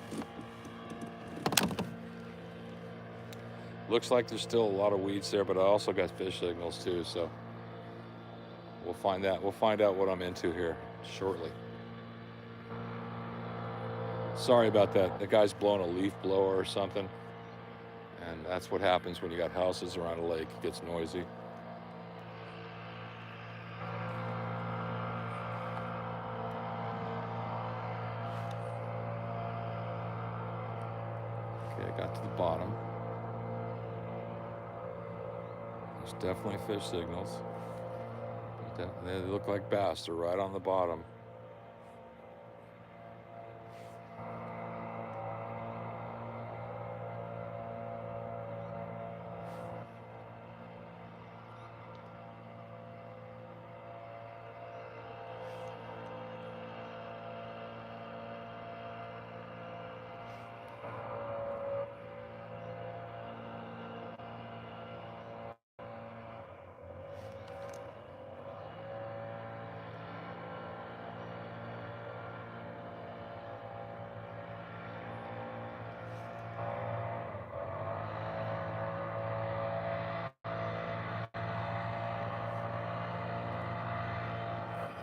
Looks like there's still a lot of weeds there, but I also got fish signals too, so we'll find out. We'll find out what I'm into here shortly. Sorry about that. The guy's blowing a leaf blower or something. And that's what happens when you got houses around a lake. It gets noisy. Okay, I got to the bottom. There's definitely fish signals. They look like bass. They're right on the bottom.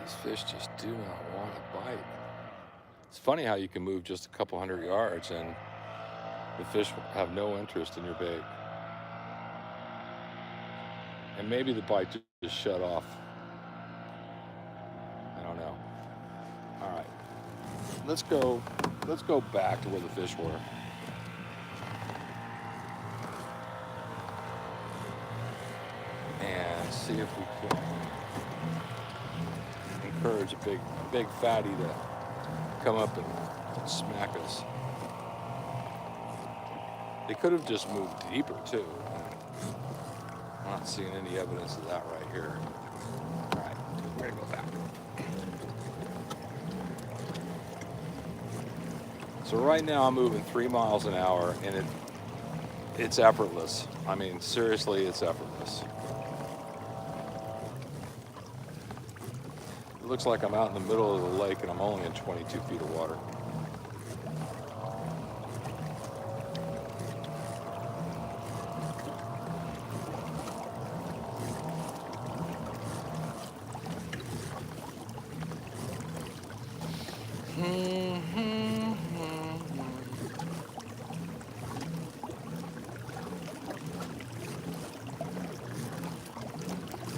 These fish just do not want to bite. It's funny how you can move just a couple hundred yards and the fish have no interest in your bait. And maybe the bite just shut off. I don't know. All right, let's go back to where the fish were. And see if we can encourage a big fatty to come up and smack us. They could have just moved deeper too. I'm not seeing any evidence of that right here. All right, we're gonna go back. So right now I'm moving 3 miles an hour, and it's effortless. I mean, seriously, it's effortless. It looks like I'm out in the middle of the lake and I'm only in 22 feet of water.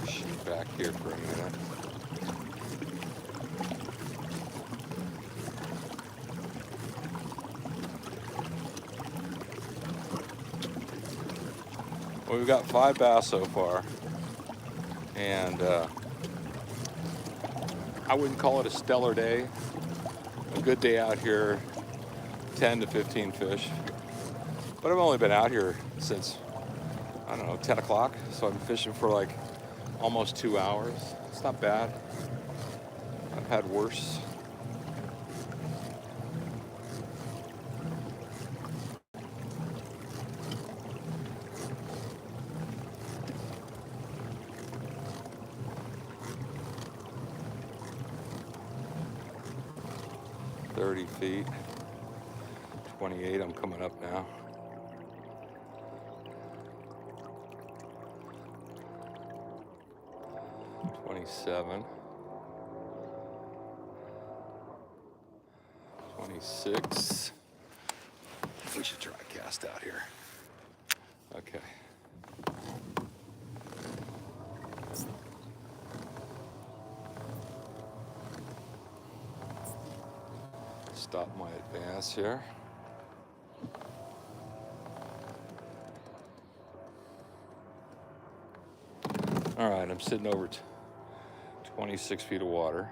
Shoot back here for a minute. Well, we've got 5 bass so far, and I wouldn't call it a stellar day. A good day out here, 10 to 15 fish. But I've only been out here since, I don't know, 10 o'clock. So I've been fishing for like almost 2 hours. It's not bad. I've had worse. "30 feet, 28, I'm coming up now. 27, 26. We should try a cast out here. Okay. Stop my advance here. All right, I'm sitting over 26 feet of water.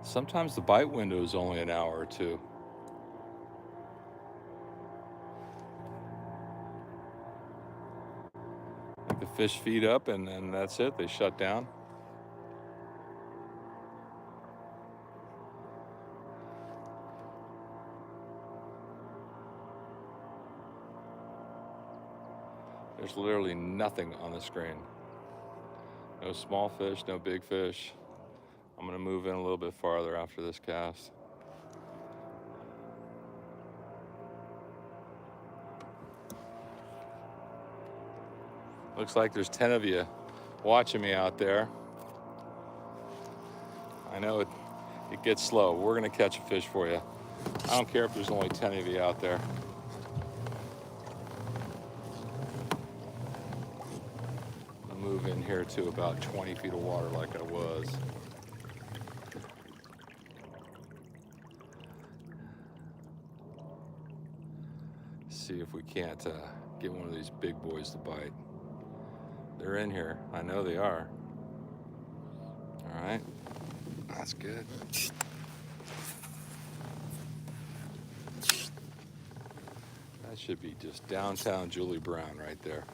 Sometimes the bite window is only an hour or two. Like the fish feed up and then that's it, they shut down. There's literally nothing on the screen. No small fish, no big fish. I'm gonna move in a little bit farther after this cast. Looks like there's 10 of you watching me out there. I know it gets slow. We're gonna catch a fish for you. I don't care if there's only 10 of you out there. I'll move in here to about 20 feet of water like I was. See if we can't get one of these big boys to bite. They're in here. I know they are. All right. That's good. That should be just downtown Julie Brown right there.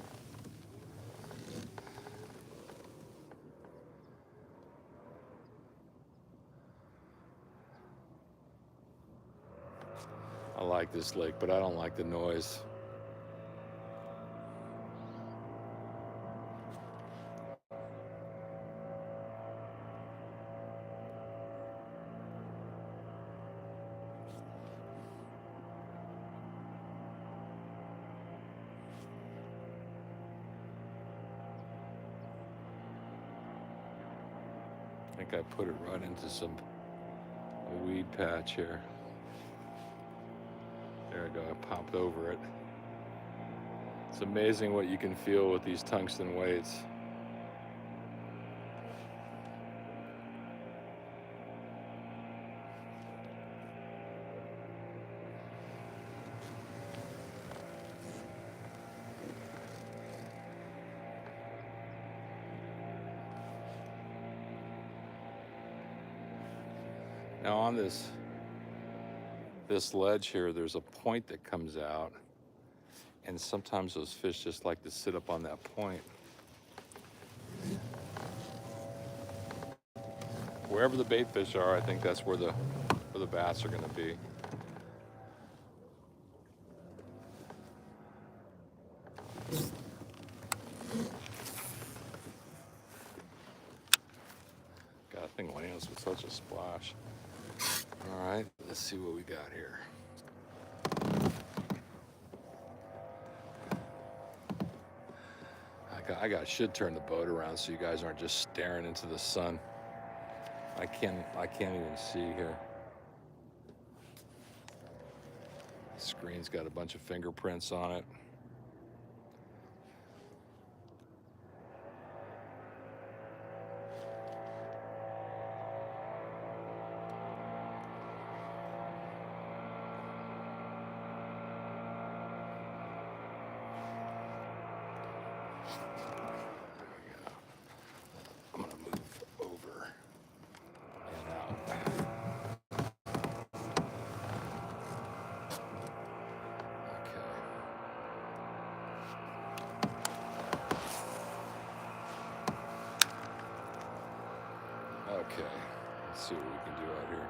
I like this lake, but I don't like the noise. I think I put it right into a weed patch here. There I go, I popped over it. It's amazing what you can feel with these tungsten weights. Now on this ledge here, there's a point that comes out, and sometimes those fish just like to sit up on that point. Wherever the bait fish are, I think that's where the bass are going to be. God, that thing lands with such a splash. All right, let's see what we got here. I should turn the boat around so you guys aren't just staring into the sun. I can't even see here. The screen's got a bunch of fingerprints on it. Okay, let's see what we can do out here.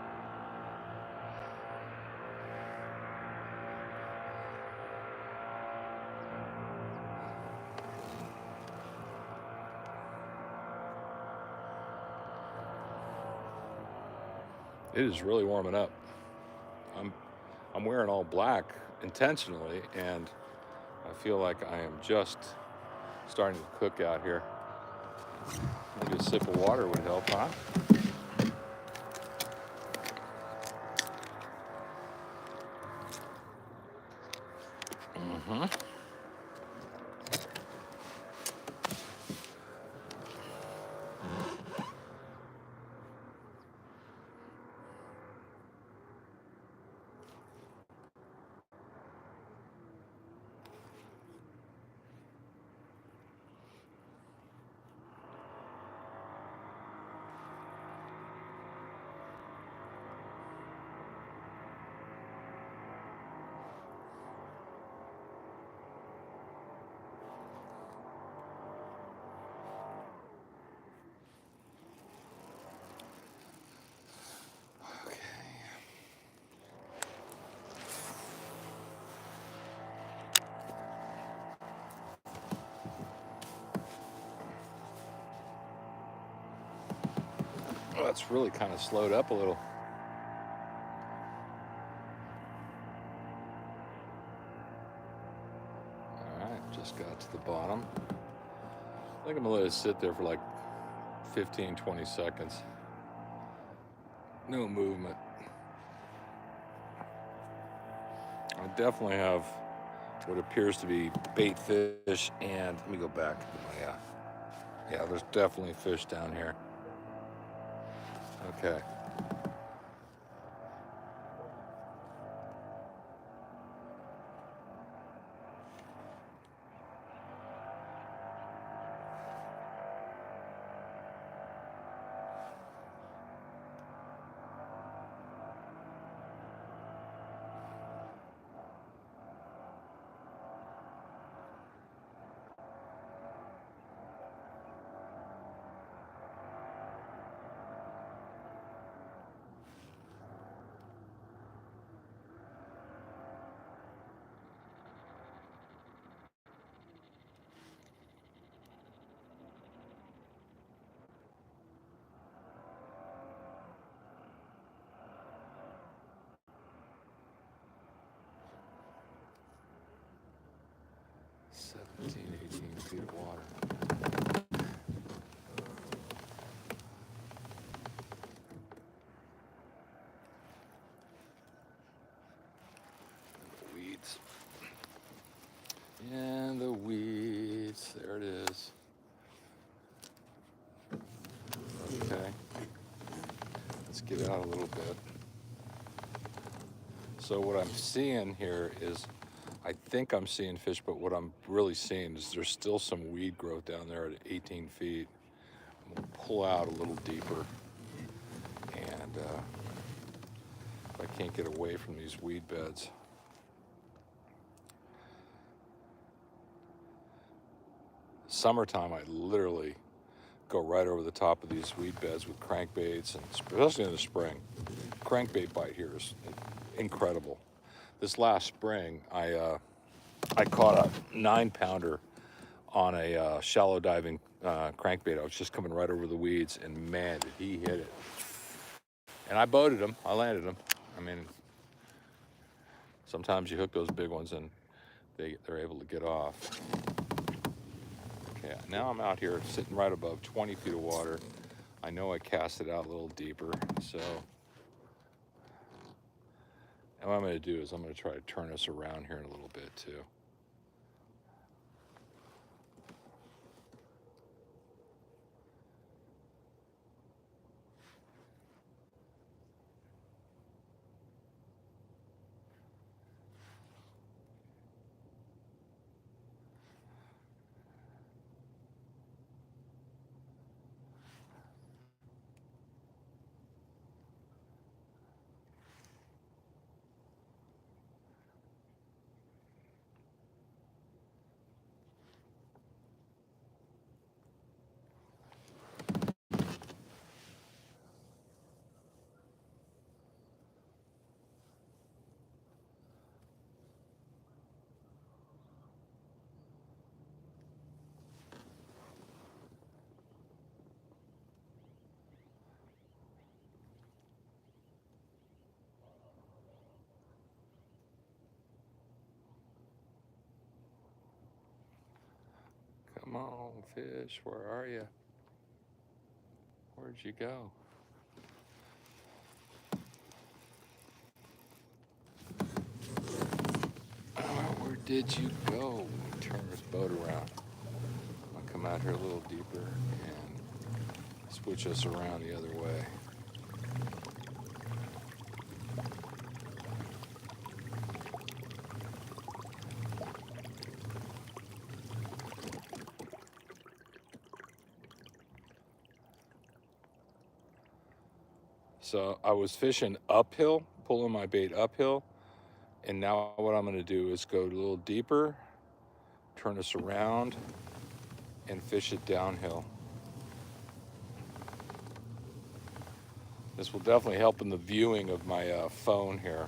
It is really warming up. I'm wearing all black intentionally, and I feel like I am just starting to cook out here. Maybe a sip of water would help, huh? Mm-hmm. Oh, that's really kind of slowed up a little. All right, just got to the bottom. I think I'm gonna let it sit there for like 15, 20 seconds. No movement. I definitely have what appears to be bait fish, and let me go back. Oh, yeah, there's definitely fish down here. Okay. Seventeen, 18 feet of water. Weeds. And the weeds. There it is. Okay. Let's get out a little bit. So what I'm seeing here is, I think I'm seeing fish, but what I'm really seeing is there's still some weed growth down there at 18 feet. I'm gonna pull out a little deeper, and if I can't get away from these weed beds. Summertime, I literally go right over the top of these weed beds with crankbaits, and especially in the spring. Crankbait bite here is incredible. This last spring, I caught a 9-pounder on a shallow diving crankbait. I was just coming right over the weeds, and man, did he hit it. And I boated him. I landed him. I mean, sometimes you hook those big ones and they're able to get off. Okay, now I'm out here sitting right above 20 feet of water. I know I cast it out a little deeper, so and what I'm going to do is I'm going to try to turn us around here in a little bit too. on, fish, where are you? Where'd you go? Where did you go? Turn this boat around. I'll come out here a little deeper and switch us around the other way. So I was fishing uphill, pulling my bait uphill, and now what I'm going to do is go a little deeper, turn us around, and fish it downhill. This will definitely help in the viewing of my phone here.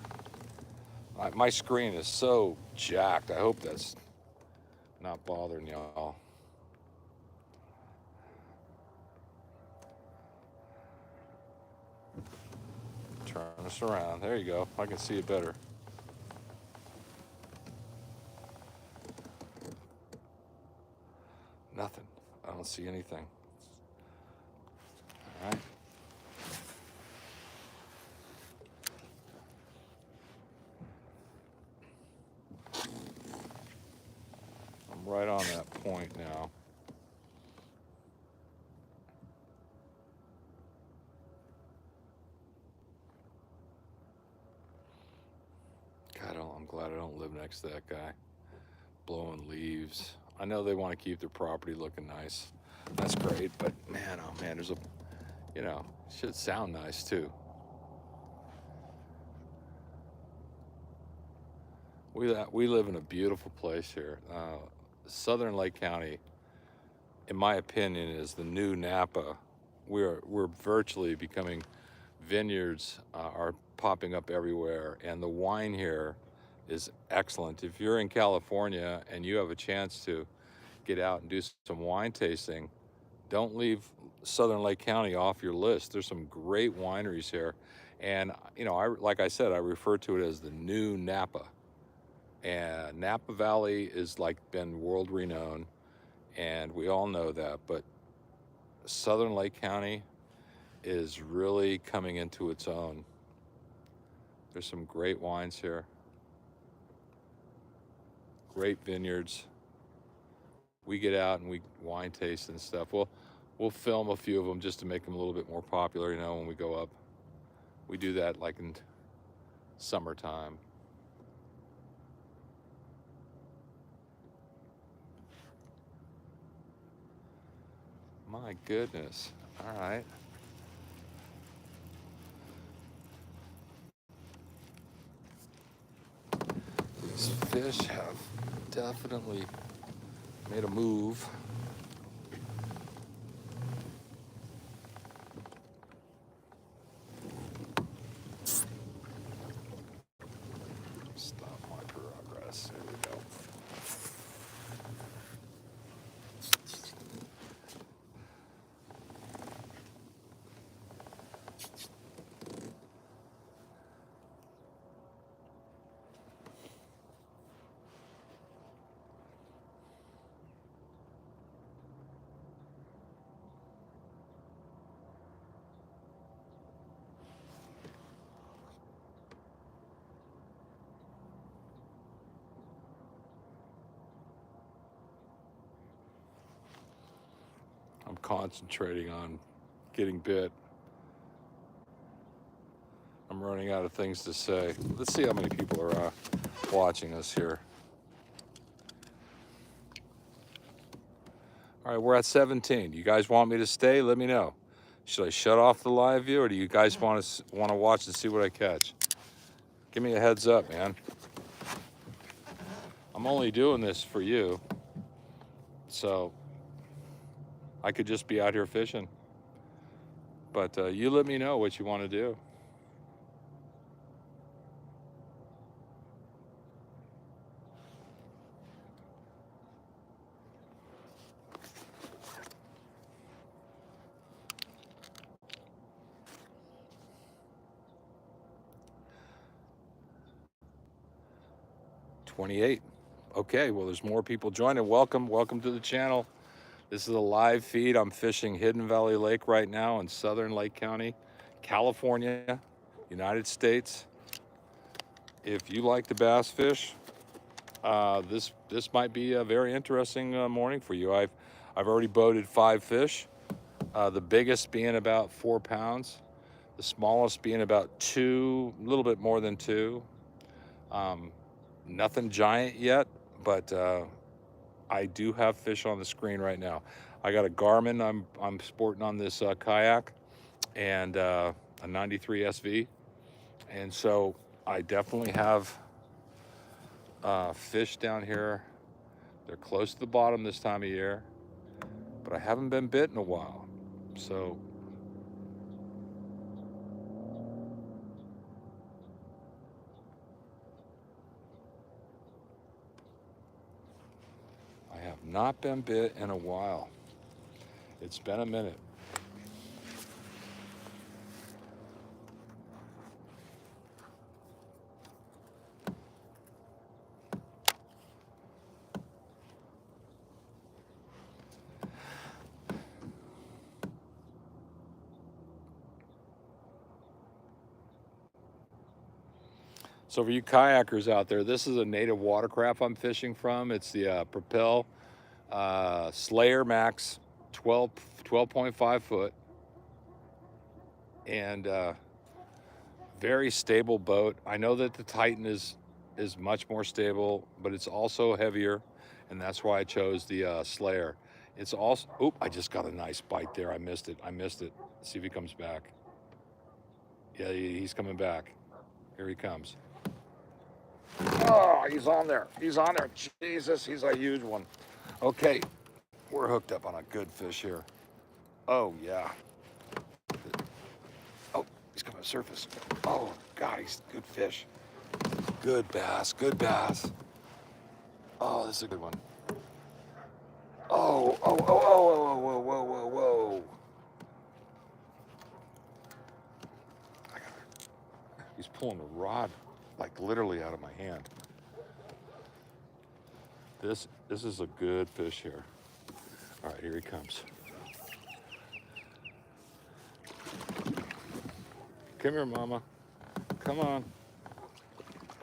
My screen is so jacked. I hope that's not bothering y'all. Turn us around. There you go. I can see it better. Nothing. I don't see anything. All right. I'm right on that point now. God, I'm glad I don't live next to that guy. Blowing leaves. I know they want to keep their property looking nice. That's great, but man, oh man, there's a, it should sound nice too. We live in a beautiful place here. Southern Lake County, in my opinion, is the new Napa. We're virtually becoming vineyards are popping up everywhere, and the wine here is excellent. If you're in California and you have a chance to get out and do some wine tasting, don't leave Southern Lake County off your list. There's some great wineries here, and like I said, I refer to it as the new Napa. And Napa Valley is like been world renowned, and we all know that, but Southern Lake County is really coming into its own. There's some great wines here, great vineyards. We get out and we wine taste and stuff. We'll film a few of them just to make them a little bit more popular, when we go up. We do that like in summertime. My goodness. All right. These fish have definitely made a move. Stop my progress. There we go. I'm concentrating on getting bit. I'm running out of things to say. Let's see how many people are watching us here. All right, we're at 17. Do you guys want me to stay? Let me know. Should I shut off the live view, or do you guys want to watch and see what I catch? Give me a heads up, man. I'm only doing this for you, so I could just be out here fishing. But you let me know what you want to do. $28. Okay, well, there's more people joining. Welcome to the channel. This is a live feed. I'm fishing Hidden Valley Lake right now in southern Lake County, California, United States. If you like to bass fish, this might be a very interesting morning for you. I've already boated 5 fish. The biggest being about 4 pounds, the smallest being about 2, a little bit more than 2. Nothing giant yet, but I do have fish on the screen right now. I got a Garmin I'm sporting on this kayak, and a 93 SV, and so I definitely have fish down here. They're close to the bottom this time of year, but I haven't been bit in a while, so I have not been bit in a while. It's been a minute. So for you kayakers out there, this is a native watercraft I'm fishing from. It's the Propel Slayer Max 12.5 foot, and very stable boat. I know that the Titan is much more stable, but it's also heavier, and that's why I chose the Slayer. It's also, oop, I just got a nice bite there. I missed it. Let's see if he comes back. Yeah, he's coming back. Here he comes. Oh, he's on there. He's on there. Jesus, he's a huge one. Okay, we're hooked up on a good fish here. Oh, yeah. Oh, he's coming to surface. Oh, God, he's a good fish. Good bass, good bass. Oh, this is a good one. Oh, oh, oh, oh, oh, whoa, whoa, whoa, whoa. He's pulling the rod like literally out of my hand. This is a good fish here. All right, here he comes. Come here, mama. Come on.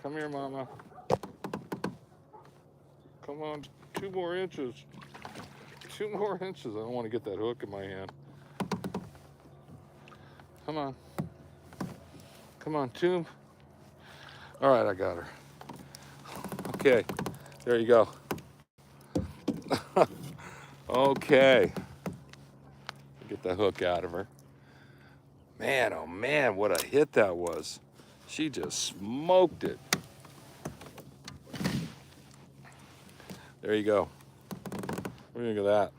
Come here, mama. Come on, 2 more inches. 2 more inches. I don't want to get that hook in my hand. Come on. Come on, 2. All right, I got her. Okay, there you go. Okay. Get the hook out of her. Man, oh man, what a hit that was. She just smoked it. There you go. What do you think of that?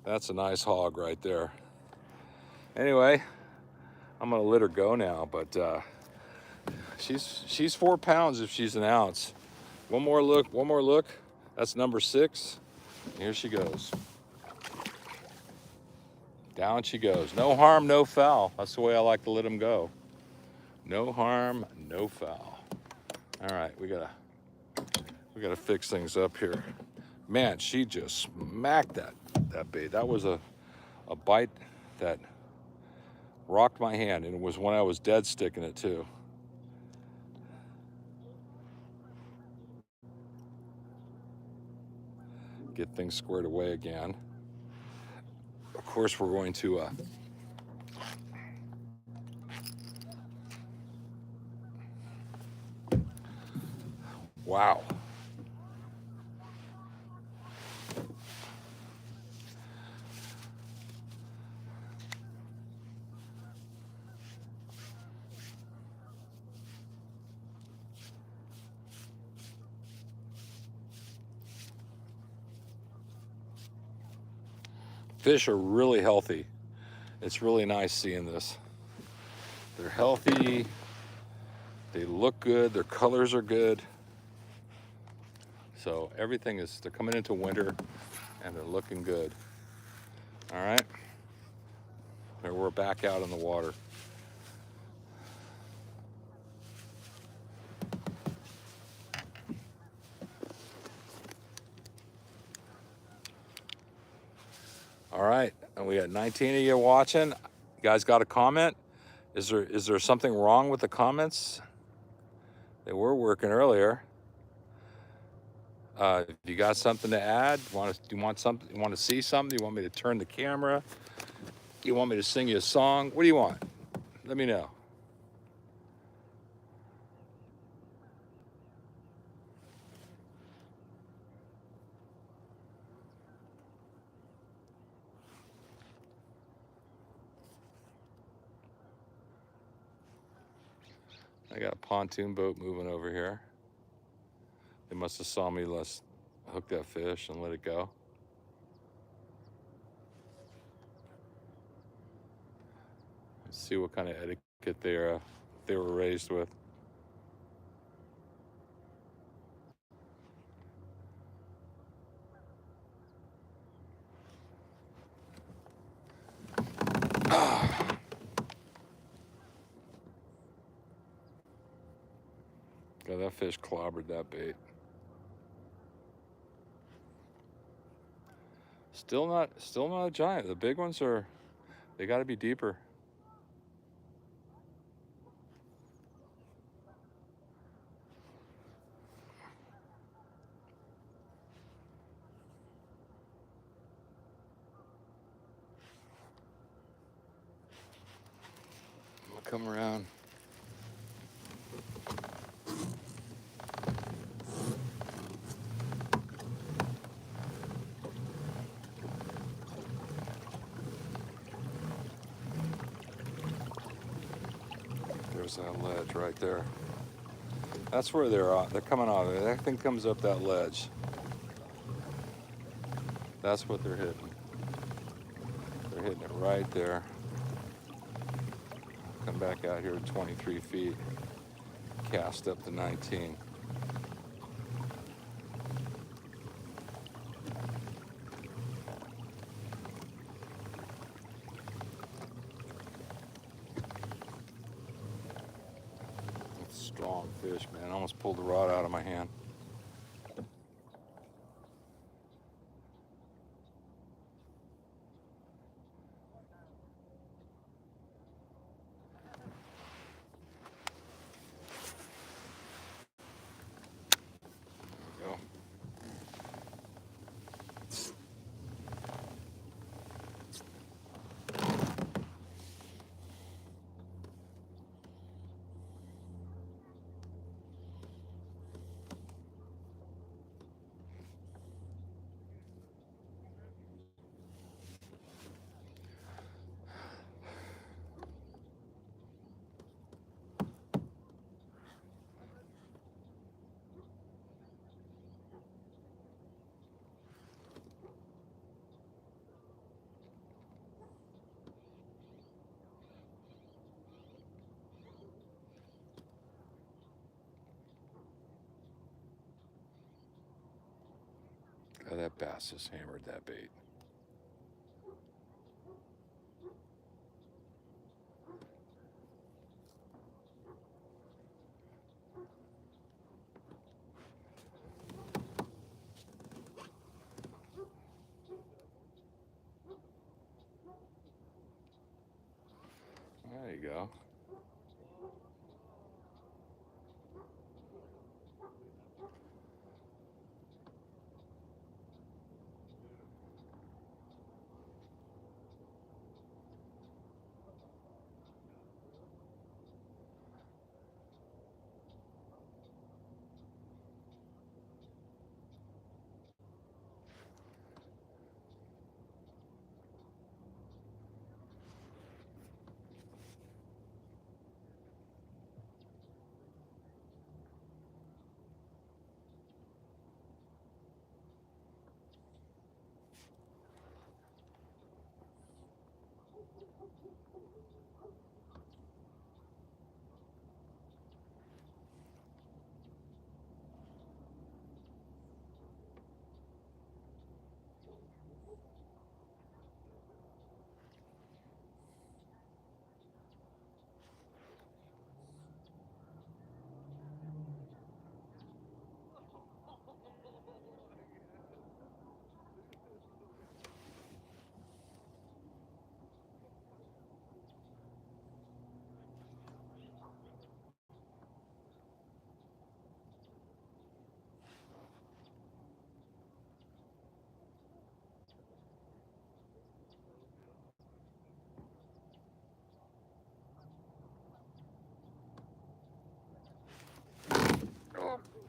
That's a nice hog right there. Anyway, I'm gonna let her go now, but she's 4 pounds if she's an ounce. One more look. That's number 6. Here she goes. Down she goes. No harm, no foul. That's the way I like to let them go. No harm, no foul. All right, we gotta fix things up here. Man, she just smacked that bait. That was a bite that rocked my hand, and it was when I was dead sticking it too. Get things squared away again. Of course, we're going to wow. Fish are really healthy. It's really nice seeing this. They're healthy. They look good. Their colors are good. So everything is, they're coming into winter and they're looking good. All right. There, we're back out in the water. All right, and we got 19 of you watching. You guys got a comment? Is there something wrong with the comments? They were working earlier. If you got something to add, do you want something? You want to see something? You want me to turn the camera? You want me to sing you a song? What do you want? Let me know. I got a pontoon boat moving over here. They must have saw me hook that fish and let it go. Let's see what kind of etiquette they were raised with. God, that fish clobbered that bait. Still not a giant. The big ones they got to be deeper. I'll come around. There's that ledge right there. That's where they're coming off. That thing comes up that ledge. That's what they're hitting. They're hitting it right there. Come back out here at 23 feet. Cast up to 19. That's a strong fish, man. I almost pulled the rod out of my hand. God, that bass just hammered that bait. There you go.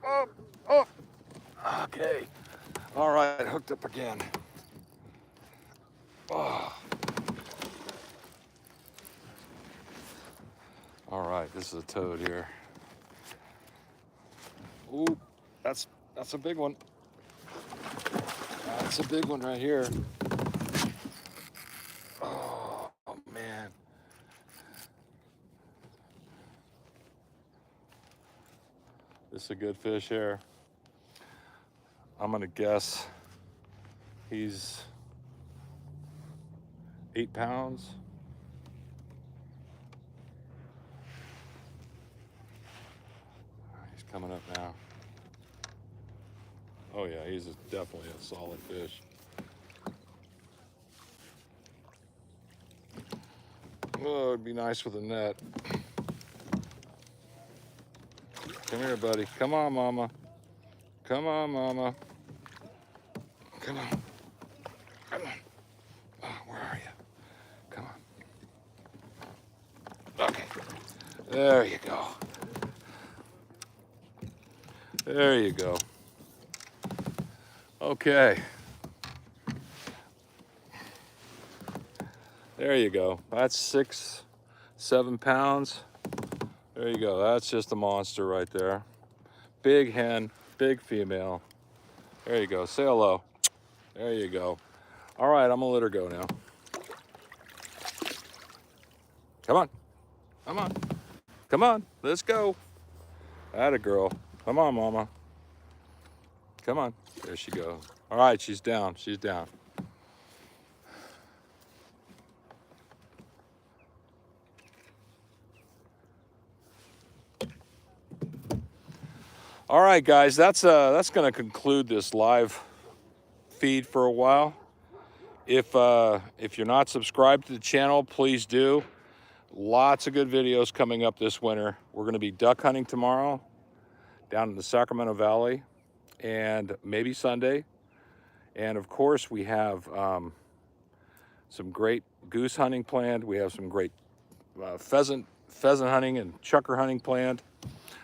up, up. Okay. All right, hooked up again. Oh. All right, this is a toad here. Ooh, that's a big one. That's a big one right here. Oh man. This is a good fish here. I'm gonna guess he's 8 pounds. He's coming up now. Oh yeah, he's definitely a solid fish. Oh, it'd be nice with a net. Come here, buddy. Come on, mama. Come on, mama. Come on. Come on. Oh, where are you? Come on. Okay. There you go. There you go. Okay. There you go. That's 6, 7 pounds. There you go. That's just a monster right there. Big hen, big female. There you go. Say hello. There you go. All right, I'm gonna let her go now. Come on. Come on. Come on. Let's go. Atta girl. Come on, mama. Come on. There she goes. All right, she's down. She's down. All right, guys, that's going to conclude this live feed for a while. If you're not subscribed to the channel, please do. Lots of good videos coming up this winter. We're going to be duck hunting tomorrow down in the Sacramento Valley, and maybe Sunday. And of course, we have some great goose hunting planned. We have some great pheasant hunting and chukar hunting planned.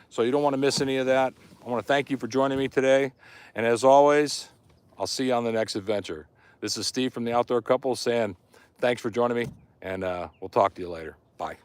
So you don't want to miss any of that. I want to thank you for joining me today. And as always, I'll see you on the next adventure. This is Steve from the Outdoor Couple saying thanks for joining me, and we'll talk to you later. Bye.